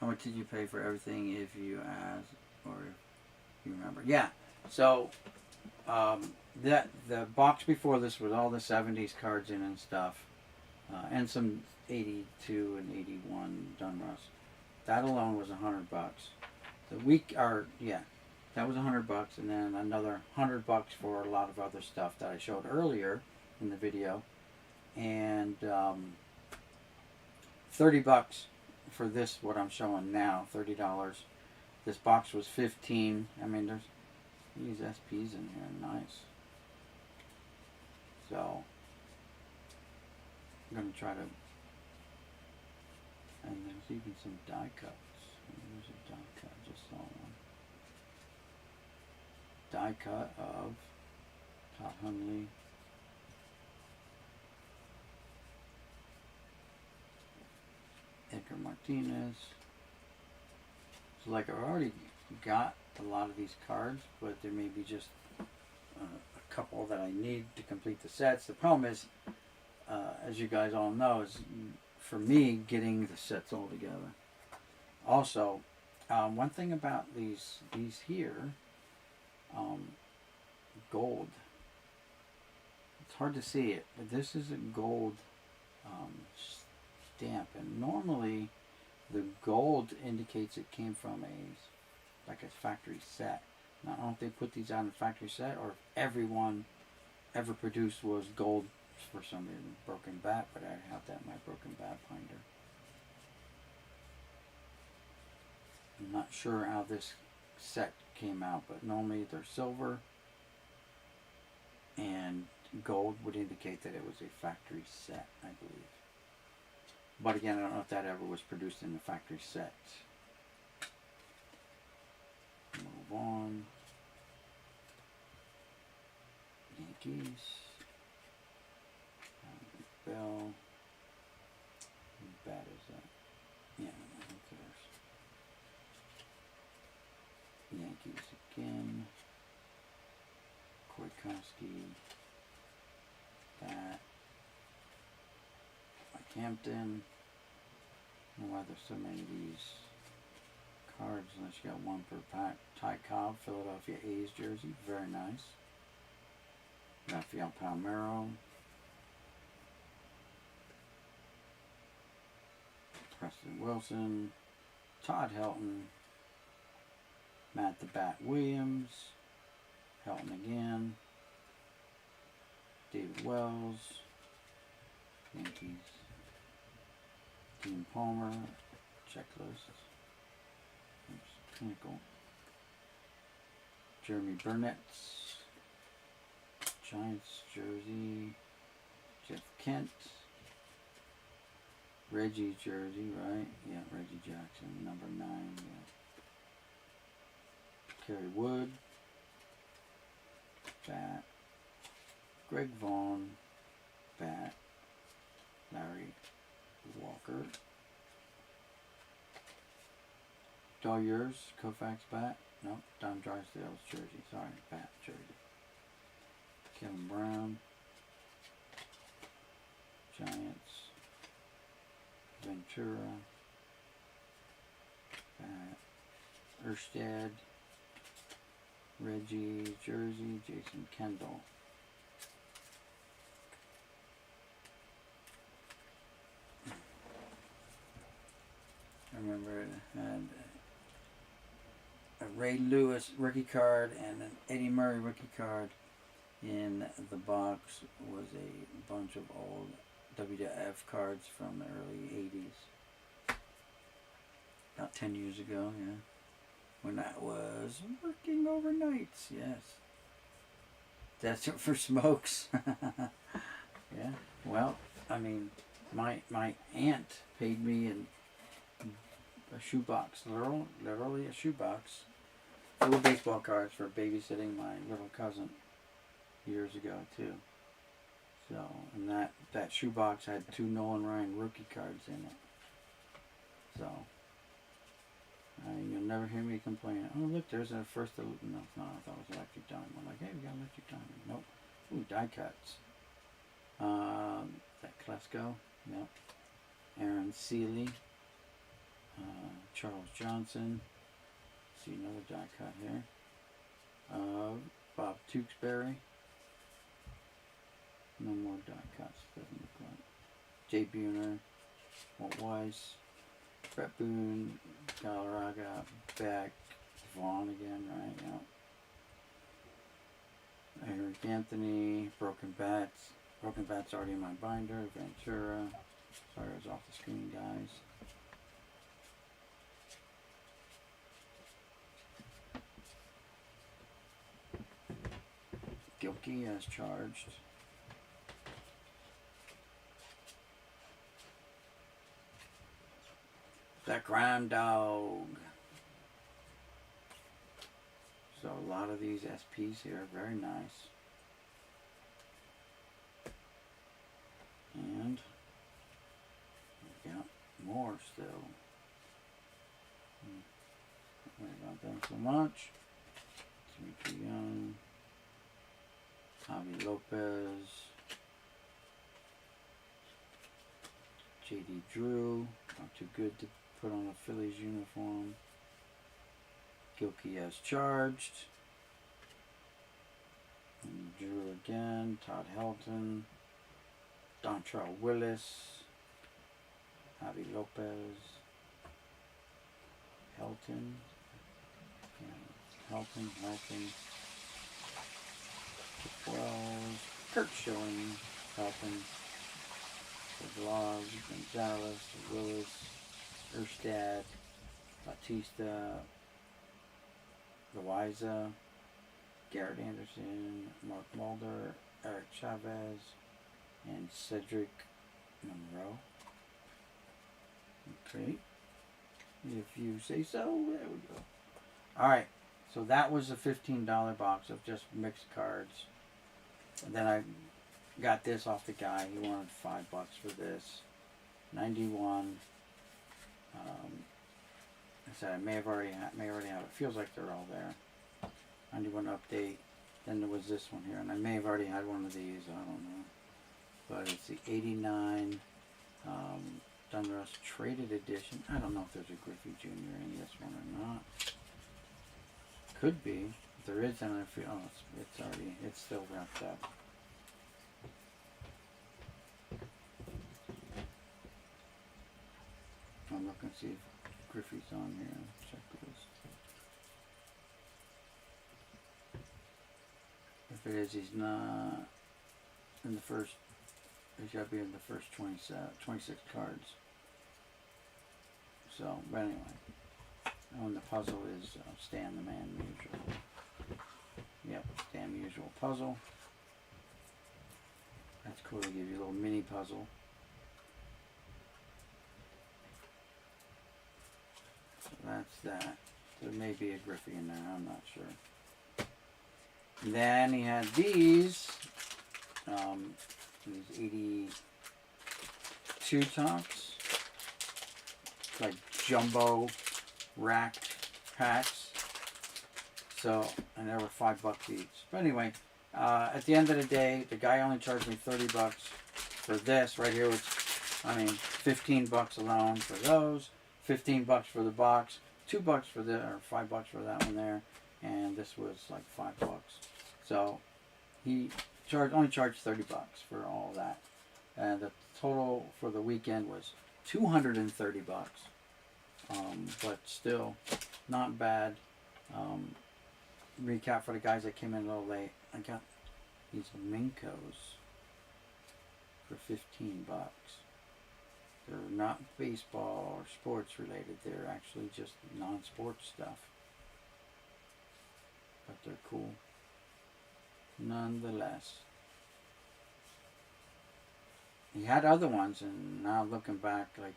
How much did you pay for everything, if you ask, or if you remember? Yeah, so that the box before this was all the 70s cards in and stuff, and some 82 and 81 Dunruss. That alone was $100. The week, or yeah, that was $100, and then another $100 for a lot of other stuff that I showed earlier in the video. And $30 for this, what I'm showing now, $30. This box was $15. I mean, there's these SPs in here, nice. So I'm gonna try to, and there's even some die cuts. There's a die cut, I just saw one. Die cut of Todd Hundley. Edgar Martinez. So like, I've already got a lot of these cards, but there may be just a couple that I need to complete the sets. The problem is, as you guys all know, is for me getting the sets all together. Also, one thing about these here, gold. It's hard to see it, but this is a gold stamp, and normally the gold indicates it came from a factory set. Now, I don't know if they put these out in factory set, or if everyone ever produced was gold for some reason. Broken Bat, but I have that in my Broken Bat binder. I'm not sure how this set came out, but normally they're silver, and gold would indicate that it was a factory set, I believe. But again, I don't know if that ever was produced in the factory set. Move on. Yankees. Bell. How bad is that? Yeah, who cares? Yankees again. Koikowski. That. Hampton. I don't know why there's so many of these cards, unless you got one per pack. Ty Cobb, Philadelphia A's jersey, very nice. Rafael Palmeiro. Preston Wilson. Todd Helton. Matt the Bat Williams. Helton again. David Wells. Yankees. Dean Palmer, checklist. Oops, Pinnacle. Jeremy Burnett's Giants jersey. Jeff Kent. Reggie jersey, right? Yeah, Reggie Jackson, number 9. Yeah. Kerry Wood. Bat. Greg Vaughn. Bat. Larry Walker. All yours, Koufax bat. Nope, Don Drysdale's jersey. Sorry, bat jersey. Kevin Brown, Giants, Ventura, Erstad, Reggie, Jersey, Jason Kendall. I remember it had a Ray Lewis rookie card and an Eddie Murray rookie card. In the box was a bunch of old WWF cards from the early 80s. About 10 years ago, yeah. When I was working overnights, yes. That's it for smokes. Yeah, well, I mean, my aunt paid me in a shoebox, literally a shoebox, full of baseball cards for babysitting my little cousin years ago too. So, and that shoebox had 2 Nolan Ryan rookie cards in it. So, you'll never hear me complain. Oh, look, there's a first. No, I thought it was electric diamond. I'm like, hey, we got electric diamond. Nope. Ooh, die cuts. That Klesko. Yep. Aaron Seeley. Charles Johnson. See another die cut here. Bob Tewksbury. No more die cuts. Doesn't look like. Jay Buhner. Walt Weiss. Brett Boone. Galarraga. Beck. Vaughn again, right? Yep. Eric Anthony. Broken Bats. Broken Bats already in my binder. Ventura. Sorry, I was off the screen, guys. Gilkey as charged. The Crime Dog. So a lot of these SPs here, very nice. And we got more still. Don't worry about them so much. Dimitri Young. Javi Lopez. J.D. Drew. Not too good to put on a Phillies uniform. Gilkey as charged. And Drew again. Todd Helton. Dontrell Willis. Javi Lopez. Helton. Helton. Wells. Kurt Schilling. Helton. The Vlogs. Gonzalez. Willis. Erstad. Batista. Loaiza. Garrett Anderson. Mark Mulder. Eric Chavez. And Cedric Monroe. Okay. If you say so, there we go. Alright, so that was a $15 box of just mixed cards. And then I got this off the guy. He wanted $5 for this. 91. I said I may already have it. Feels like they're all there. 91 update. Then there was this one here, and I may have already had one of these. I don't know. But it's the 89 Donruss Traded Edition. I don't know if there's a Griffey Jr. in this one or not. Could be. If there is, then I feel, it's still wrapped up. I'm looking to see if Griffey's on here. Check this. If it is, he's not in the first. He's got to be in the first 26 cards. So, but anyway. And the puzzle is Stan the Man Musial. Yep, Stan Musial puzzle. That's cool. They give you a little mini puzzle. So that's that. There may be a Griffey in there. I'm not sure. And then he had these. These 82 tops, like jumbo racked packs. So, and they were $5 each. But anyway, At the end of the day, the guy only charged me $30 for this right here, which, I mean, $15 alone for those, $15 for the box, $2 for the, or $5 for that one there, and this was like $5. So he only charged $30 for all of that, and the total for the weekend was $230. But still, not bad. Recap for the guys that came in a little late. I got these Minkos for $15. They're not baseball or sports related. They're actually just non-sports stuff. But they're cool nonetheless. He had other ones, and now looking back, like,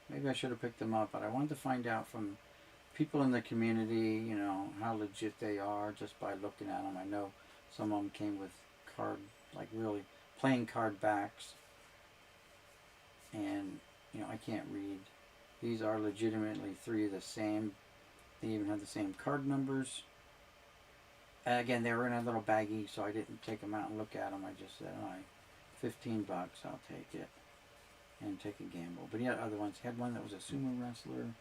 maybe I should have picked them up, but I wanted to find out from people in the community, you know, how legit they are just by looking at them. I know some of them came with card, like really playing card backs, and, you know, I can't read. These are legitimately three of the same. They even have the same card numbers. And again, they were in a little baggie, so I didn't take them out and look at them. I just said, all right, $15, I'll take it and take a gamble. But he had other ones. He had one that was a sumo wrestler.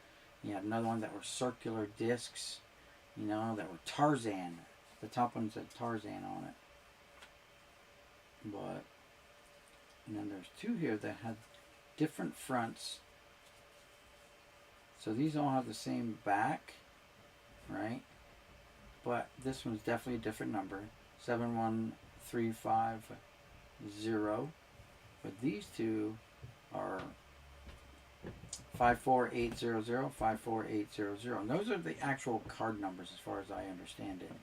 He had another one that were circular discs, you know, that were Tarzan. The top one said Tarzan on it. But, and then there's two here that had different fronts. So these all have the same back, right? But this one's definitely a different number, 71350. But these two are 54800, 54800. And those are the actual card numbers as far as I understand it.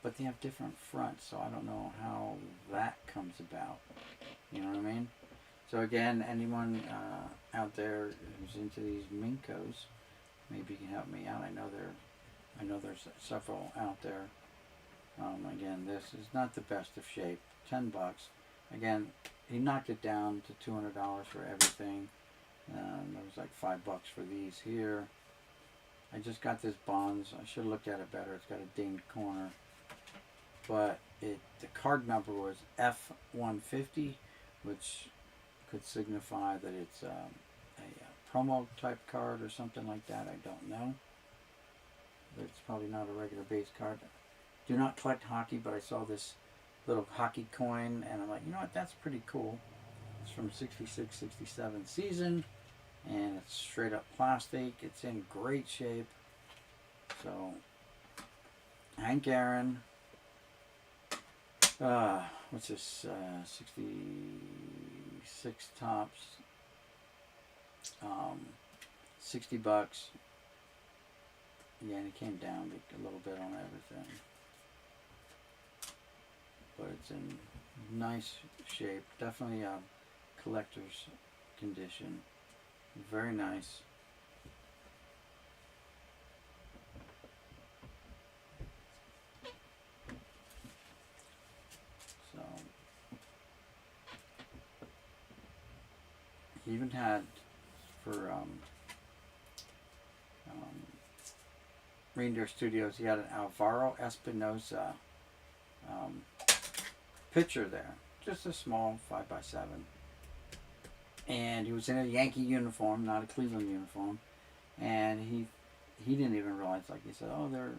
But they have different fronts, so I don't know how that comes about. You know what I mean? So again, anyone out there who's into these Minkos, maybe you can help me out. I know there's several out there. Again, this is not the best of shape. $10. Again, he knocked it down to $200 for everything. There was like $5 for these here. I just got this Bonds. I should have looked at it better. It's got a dinged corner, but the card number was F150, which could signify that it's a promo type card or something like that. I don't know. But it's probably not a regular base card. Do not collect hockey, but I saw this little hockey coin, and I'm like, you know what, that's pretty cool. It's from 66-67 season, and it's straight up plastic. It's in great shape. So, Hank Aaron, what's this, 66 tops, $60. Yeah, and it came down a little bit on everything. But it's in nice shape. Definitely a collector's condition. Very nice. So, he even had for Reindeer Studios, he had an Alvaro Espinosa picture there, just a small 5x7, and he was in a Yankee uniform, not a Cleveland uniform, and he didn't even realize, like he said, oh, they're,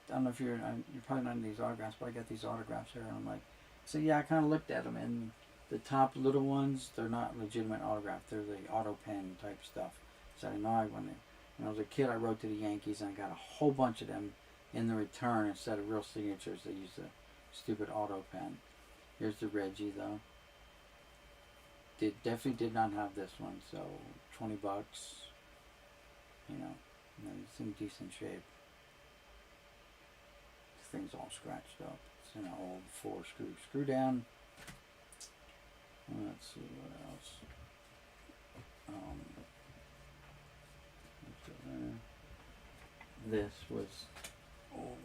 I don't know if you're probably not in these autographs, but I got these autographs here, and I'm like, so yeah, I kind of looked at them, and the top little ones, they're not legitimate autographs, they're the auto pen type stuff. So I know when I was a kid, I wrote to the Yankees, and I got a whole bunch of them in the return instead of real signatures. They used a stupid auto pen. Here's the Reggie, though. Definitely did not have this one, so $20. You know, it's in decent shape. This thing's all scratched up. It's in an old 4-screw screw down. Let's see what else. This was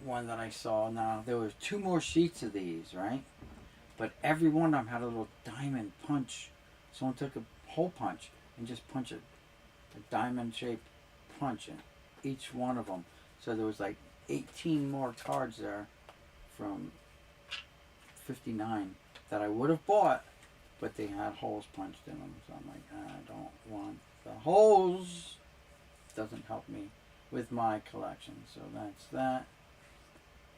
one that I saw. Now, there was 2 more sheets of these, right? But every one of them had a little diamond punch. Someone took a hole punch and just punched a diamond-shaped punch in each one of them. So there was like 18 more cards there from $1.59 that I would have bought, but they had holes punched in them. So I'm like, I don't want the holes. Doesn't help me with my collection. So that's that.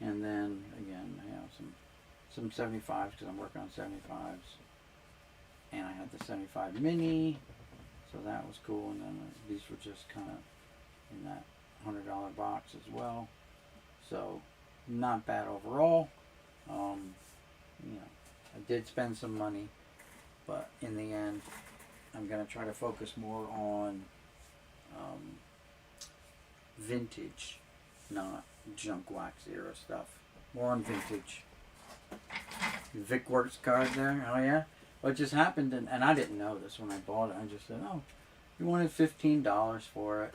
And then again, I have some 75s because I'm working on 75s. And I had the 75 mini, so that was cool. And then these were just kind of in that $100 box as well. So not bad overall. You know, I did spend some money, but in the end, I'm gonna try to focus more on vintage, not junk wax era stuff. More on vintage. Vic Works card there. Oh yeah. Well, it just happened, and I didn't know this when I bought it. I just said, "Oh, you wanted $15 for it."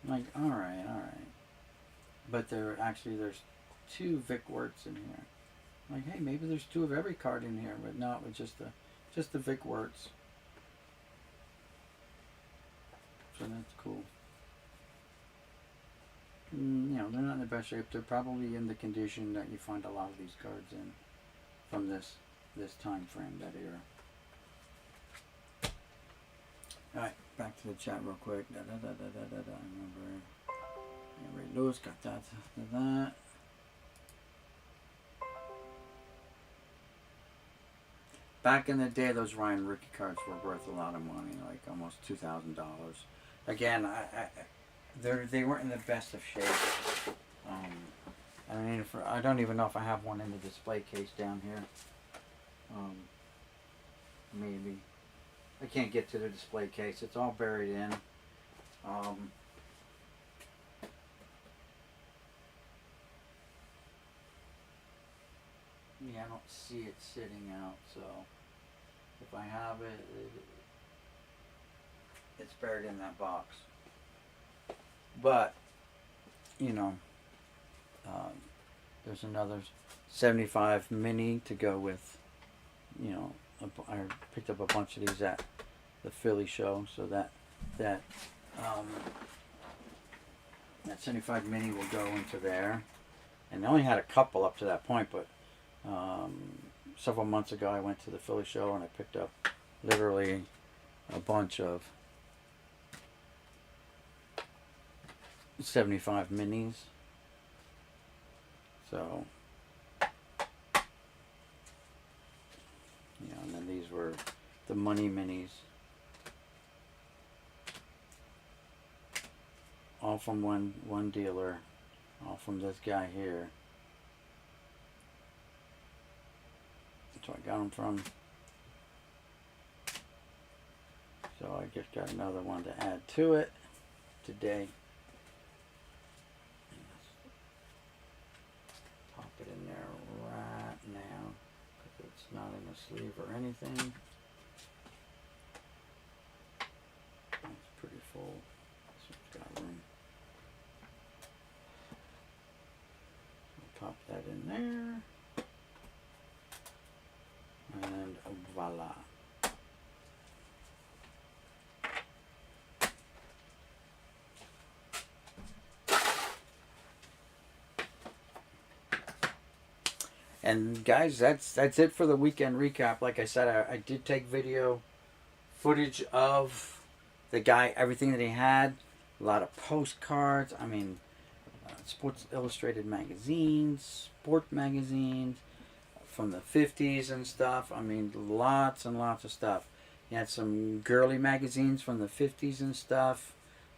I'm like, all right. But there's 2 Vic Works in here. I'm like, hey, maybe there's 2 of every card in here, but no, it's just the Vic Works. So that's cool. You know, they're not in the best shape. They're probably in the condition that you find a lot of these cards in from this time frame, that era. Alright, back to the chat real quick. I remember Ray Lewis got that. Back in the day, those Ryan Rickey cards were worth a lot of money, like almost $2,000. Again, they weren't in the best of shape. I mean, I don't even know if I have one in the display case down here. Maybe. I can't get to the display case. It's all buried in. Yeah, I don't see it sitting out, so if I have it, it's buried in that box. But, you know, there's another 75 mini to go with, you know, I picked up a bunch of these at the Philly show, so that 75 mini will go into there. And I only had a couple up to that point, but several months ago I went to the Philly show and I picked up literally a bunch of 75 minis. So, you know, and then these were the money minis. All from one dealer, all from this guy here. That's where I got them from. So I just got another one to add to it today. Pop it in there right now because it's not in a sleeve or anything. It's pretty full. This one's got room. Pop that in there. And voila. And guys, that's it for the weekend recap. Like I said, I did take video footage of the guy, everything that he had. A lot of postcards. I mean, Sports Illustrated magazines, sport magazines from the 50s and stuff. I mean, lots and lots of stuff. He had some girly magazines from the 50s and stuff.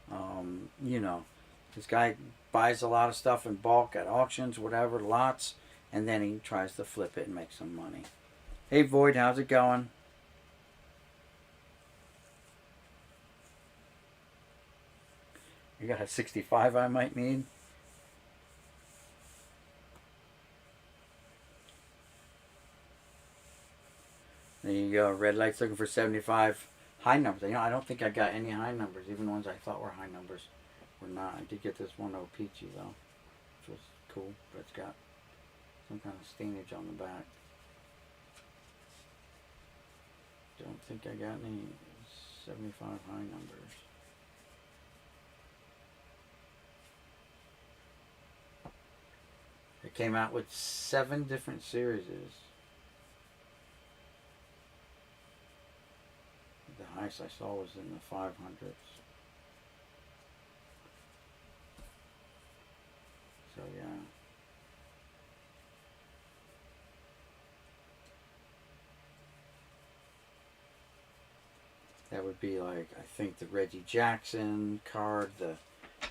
You know, this guy buys a lot of stuff in bulk at auctions, whatever, lots, and then he tries to flip it and make some money. Hey, Void, how's it going? You got a 65 I might need? There you go. Red Light's looking for 75 high numbers. You know, I don't think I got any high numbers. Even the ones I thought were high numbers were not. I did get this one O Peachy though, which was cool. But it's got some kind of stainage on the back. Don't think I got any 75 high numbers. It came out with 7 different series. highest I saw was in the 500s. So yeah. That would be like, I think the Reggie Jackson card, the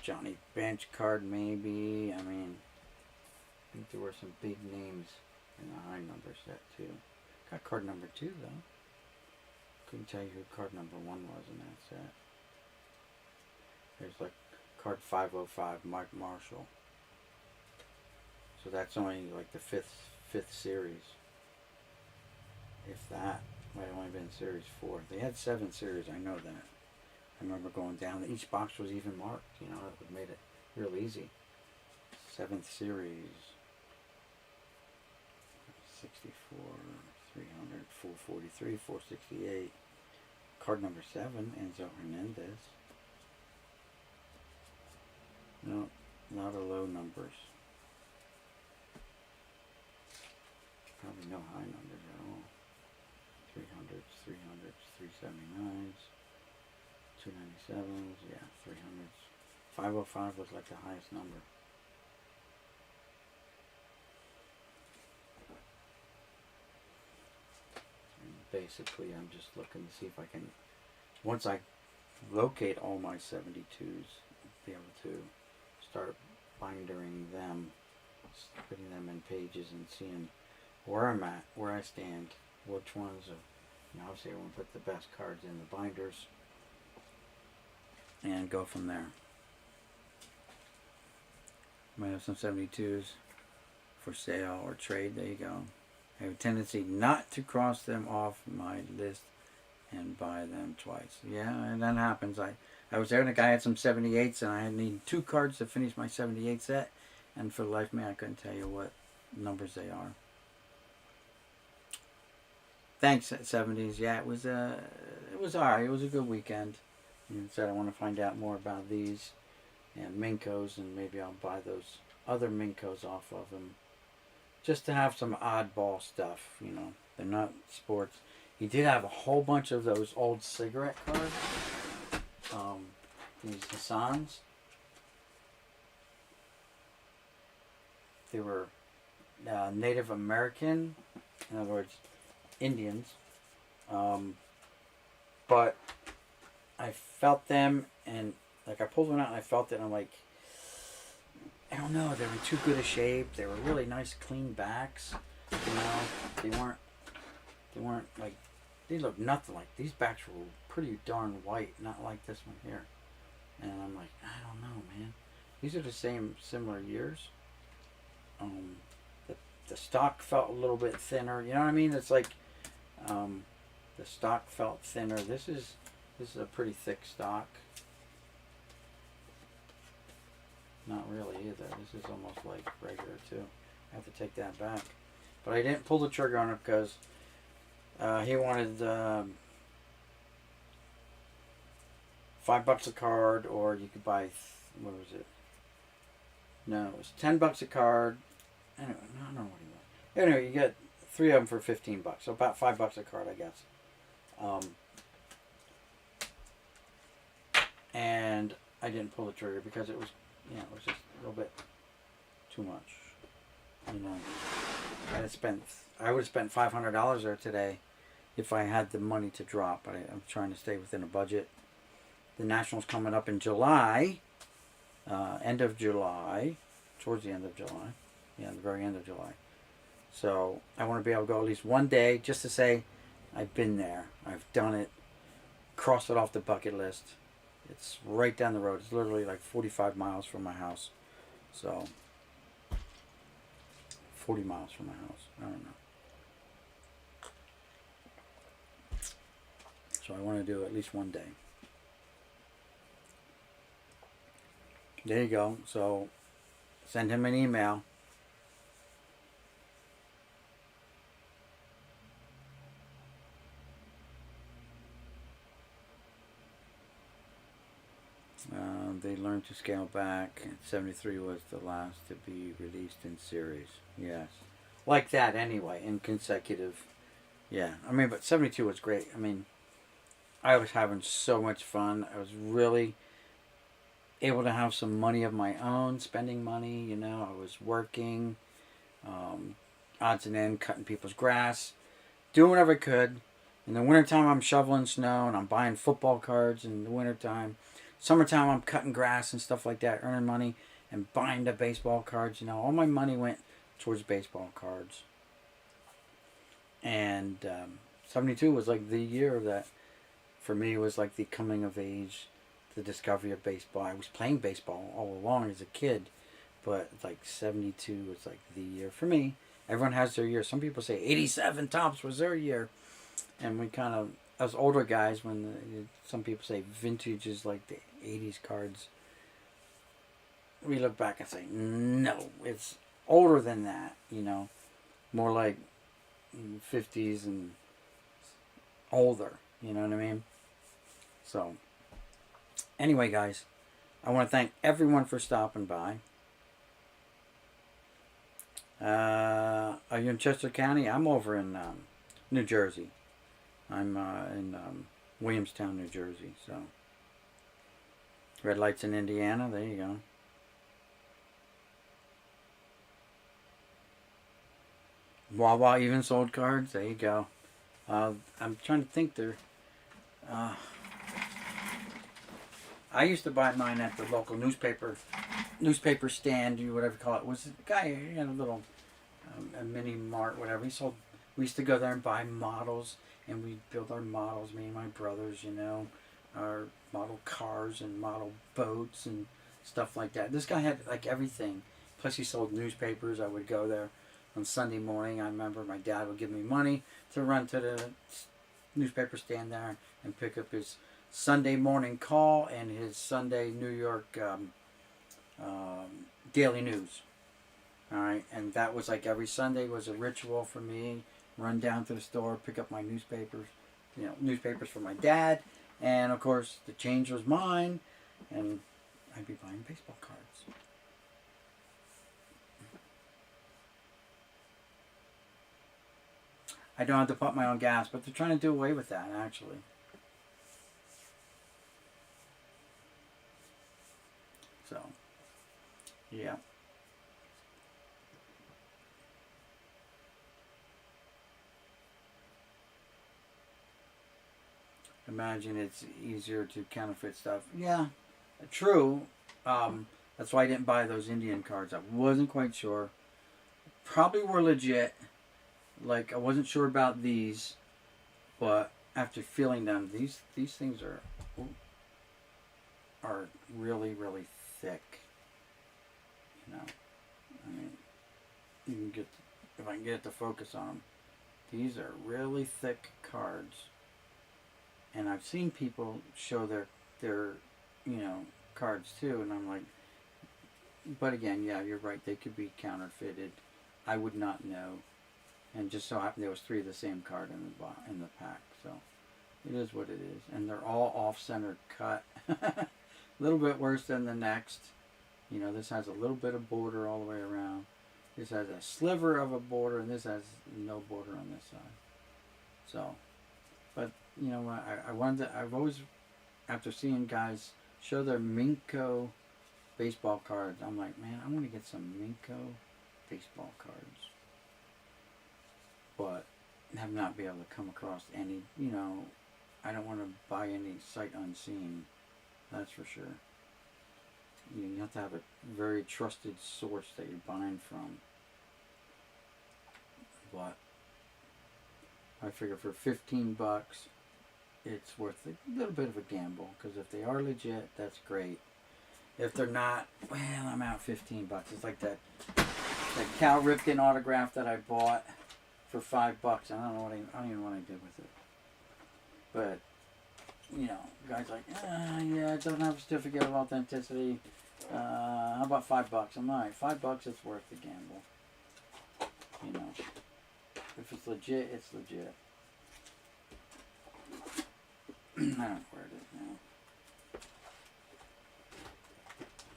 Johnny Bench card maybe. I mean, I think there were some big names in the high number set too. Got card number 2 though. Couldn't tell you who card number 1 was in that set. There's like card 505, Mike Marshall. So that's only like the fifth series. If that. Might have only been series 4. They had 7 series, I know that. I remember going down. Each box was even marked, you know, it made it real easy. 7th series. 64, 300, 443, 468. Card number 7, Enzo Hernandez. No, not a low numbers. Probably no high numbers at all. 300s, 300s, 379s, 297s, yeah, 300s. 505 was like the highest number. And basically, I'm just looking to see if I can, once I locate all my 72s, be able to start bindering them, putting them in pages and seeing where I'm at, where I stand, which ones are, you know, obviously I want to put the best cards in the binders and go from there. Might have some 72s for sale or trade. There you go. I have a tendency not to cross them off my list and buy them twice. Yeah, and that happens. I was there and the guy had some 78s and I need 2 cards to finish my 78 set, and for the life of me I couldn't tell you what numbers they are. Thanks, 70s. Yeah, it was alright. It was a good weekend. And said I want to find out more about these and Minkos, and maybe I'll buy those other Minkos off of them, just to have some oddball stuff. You know, they're not sports. He did have a whole bunch of those old cigarette cards. These Hassans. They were Native American, in other words, Indians, but I felt them, and like I pulled one out and I felt it and I'm like, I don't know, they were in too good a shape. They were really nice clean backs, you know. They weren't like, they looked nothing like, these backs were pretty darn white, not like this one here. And I'm like, I don't know, man, these are the similar years. The stock felt a little bit thinner, you know what I mean? It's like, the stock felt thinner. This is a pretty thick stock. Not really either. This is almost like regular too. I have to take that back. But I didn't pull the trigger on it because he wanted $5 a card, or you could buy what was it? No, it was $10 a card. Anyway, I don't know what he wanted. Anyway, you get 3 of them for $15, so about $5 a card, I guess. And I didn't pull the trigger because it was, you know, it was just a little bit too much. You know, I would have spent $500 there today if I had the money to drop. But I'm trying to stay within a budget. The Nationals coming up in July, end of July, towards the end of July. Yeah, the very end of July. So I want to be able to go at least one day just to say I've been there. I've done it. Cross it off the bucket list. It's right down the road. It's literally like 45 miles from my house. So 40 miles from my house. I don't know. So I want to do at least one day. There you go. So send him an email. They learned to scale back. 73 was the last to be released in series. Yes. Like that anyway, in consecutive. Yeah. I mean, but 72 was great. I mean, I was having so much fun. I was really able to have some money of my own, spending money. You know, I was working, um, odds and ends, cutting people's grass, doing whatever I could. In the wintertime, I'm shoveling snow and I'm buying football cards in the wintertime. Summertime, I'm cutting grass and stuff like that, earning money and buying the baseball cards. You know, all my money went towards baseball cards. And 72 was like the year that, for me, was like the coming of age, the discovery of baseball. I was playing baseball all along as a kid, but like 72 was like the year for me. Everyone has their year. Some people say 87 tops was their year. And we kind of, as older guys, some people say vintage is like the 80s cards, we look back and say, no, it's older than that, you know, more like 50s and older, you know what I mean? So, anyway, guys, I want to thank everyone for stopping by. Are you in Chester County? I'm over in New Jersey. I'm in Williamstown, New Jersey. So, red lights in Indiana. There you go. Wawa even sold cards. There you go. I'm trying to think there. I used to buy mine at the local newspaper stand, you whatever you call it. Was the guy, he had a little a mini mart, whatever. He sold. We used to go there and buy models, and we build our models. Me and my brothers, you know, our model cars and model boats and stuff like that. This guy had like everything. Plus, he sold newspapers. I would go there on Sunday morning. I remember my dad would give me money to run to the newspaper stand there and pick up his Sunday morning call and his Sunday New York daily news. All right, and that was like every Sunday was a ritual for me. Run down to the store, pick up my newspapers, you know, newspapers for my dad, and of course the change was mine, and I'd be buying baseball cards. I don't have to pump my own gas, but they're trying to do away with that actually. So, yeah. Imagine it's easier to counterfeit stuff. Yeah, true. That's why I didn't buy those Indian cards. I wasn't quite sure. Probably were legit. Like I wasn't sure about these, but after feeling them, these things are really really thick. You know, I mean, you can get if I can get it to focus on them. These are really thick cards, and I've seen people show their you know cards too, and I'm like, but again, yeah, you're right. They could be counterfeited. I would not know, and just so happened there was 3 of the same card in the pack. So it is what it is, and they're all off-center cut. A little bit worse than the next. You know, this has a little bit of border all the way around. This has a sliver of a border, and this has no border on this side. So, but you know what? I wanted to. I've always, after seeing guys show their Minko baseball cards, I'm like, man, I want to get some Minko baseball cards, but have not been able to come across any. You know, I don't want to buy any sight unseen. That's for sure. You have to have a very trusted source that you're buying from. But I figure for $15, it's worth a little bit of a gamble. Because if they are legit, that's great. If they're not, well, I'm out $15. It's like that Cal Ripken autograph that I bought for $5. I don't know I don't even know what I did with it. But you know, guys like, yeah, it doesn't have a certificate of authenticity. How about $5? I'm alright. $5, it's worth the gamble. You know, if it's legit, it's legit. I don't know where it is now.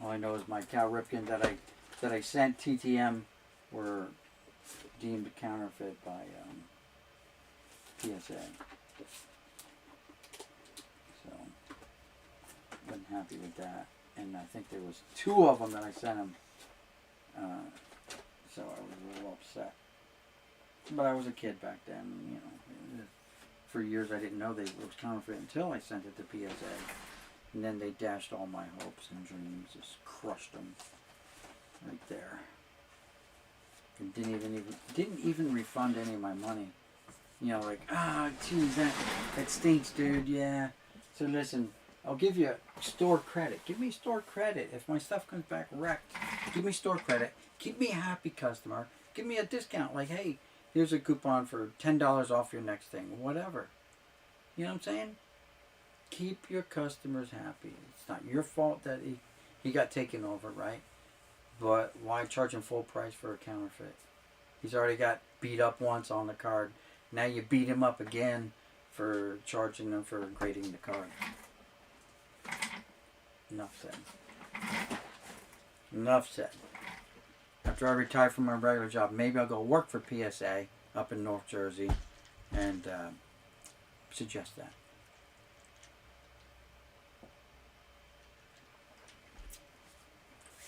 All I know is my Cal Ripken that I sent TTM were deemed counterfeit by PSA. wasn't happy with that. And I think there was 2 of them that I sent him. So I was a little upset. But I was a kid back then, you know. For years I didn't know it was counterfeit until I sent it to PSA. And then they dashed all my hopes and dreams, just crushed them right there. And didn't even refund any of my money. You know, like, geez, that stinks, dude. Yeah. So listen, I'll give you store credit. Give me store credit if my stuff comes back wrecked. Give me store credit. Keep me a happy customer. Give me a discount. Like, hey, here's a coupon for $10 off your next thing. Whatever. You know what I'm saying? Keep your customers happy. It's not your fault that he got taken over, right? But why charge him full price for a counterfeit? He's already got beat up once on the card. Now you beat him up again for charging them for grading the card. Enough said. Enough said. After I retire from my regular job, maybe I'll go work for PSA up in North Jersey and suggest that.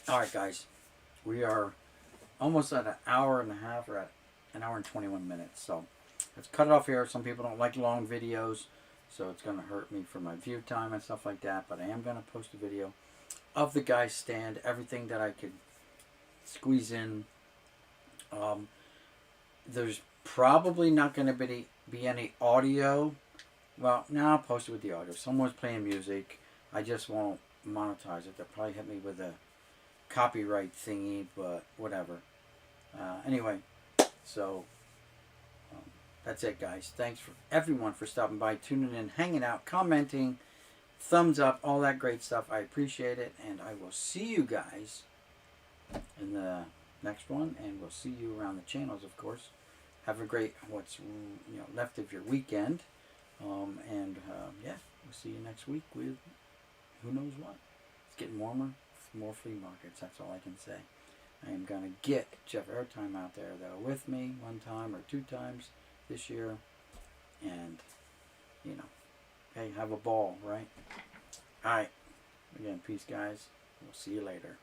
Alright guys, we are almost at an hour and a half, or at an hour and 21 minutes, so let's cut it off here. Some people don't like long videos, so it's going to hurt me for my view time and stuff like that, but I am going to post a video of the guy's stand, everything that I could squeeze in. There's probably not going to be any audio. Well, now I'll post it with the audio. Someone's playing music. I just won't monetize it. They'll probably hit me with a copyright thingy, but whatever. Anyway, so that's it, guys. Thanks for everyone for stopping by, tuning in, hanging out, commenting, thumbs up, all that great stuff. I appreciate it, and I will see you guys in the next one, and we'll see you around the channels, of course. Have a great what's left of your weekend, yeah, we'll see you next week with who knows what. It's getting warmer. More flea markets, that's all I can say. I am going to get Jeff Airtime out there, though, with me 1 time or 2 times this year. And, hey, have a ball, right? Alright. Again, peace, guys. We'll see you later.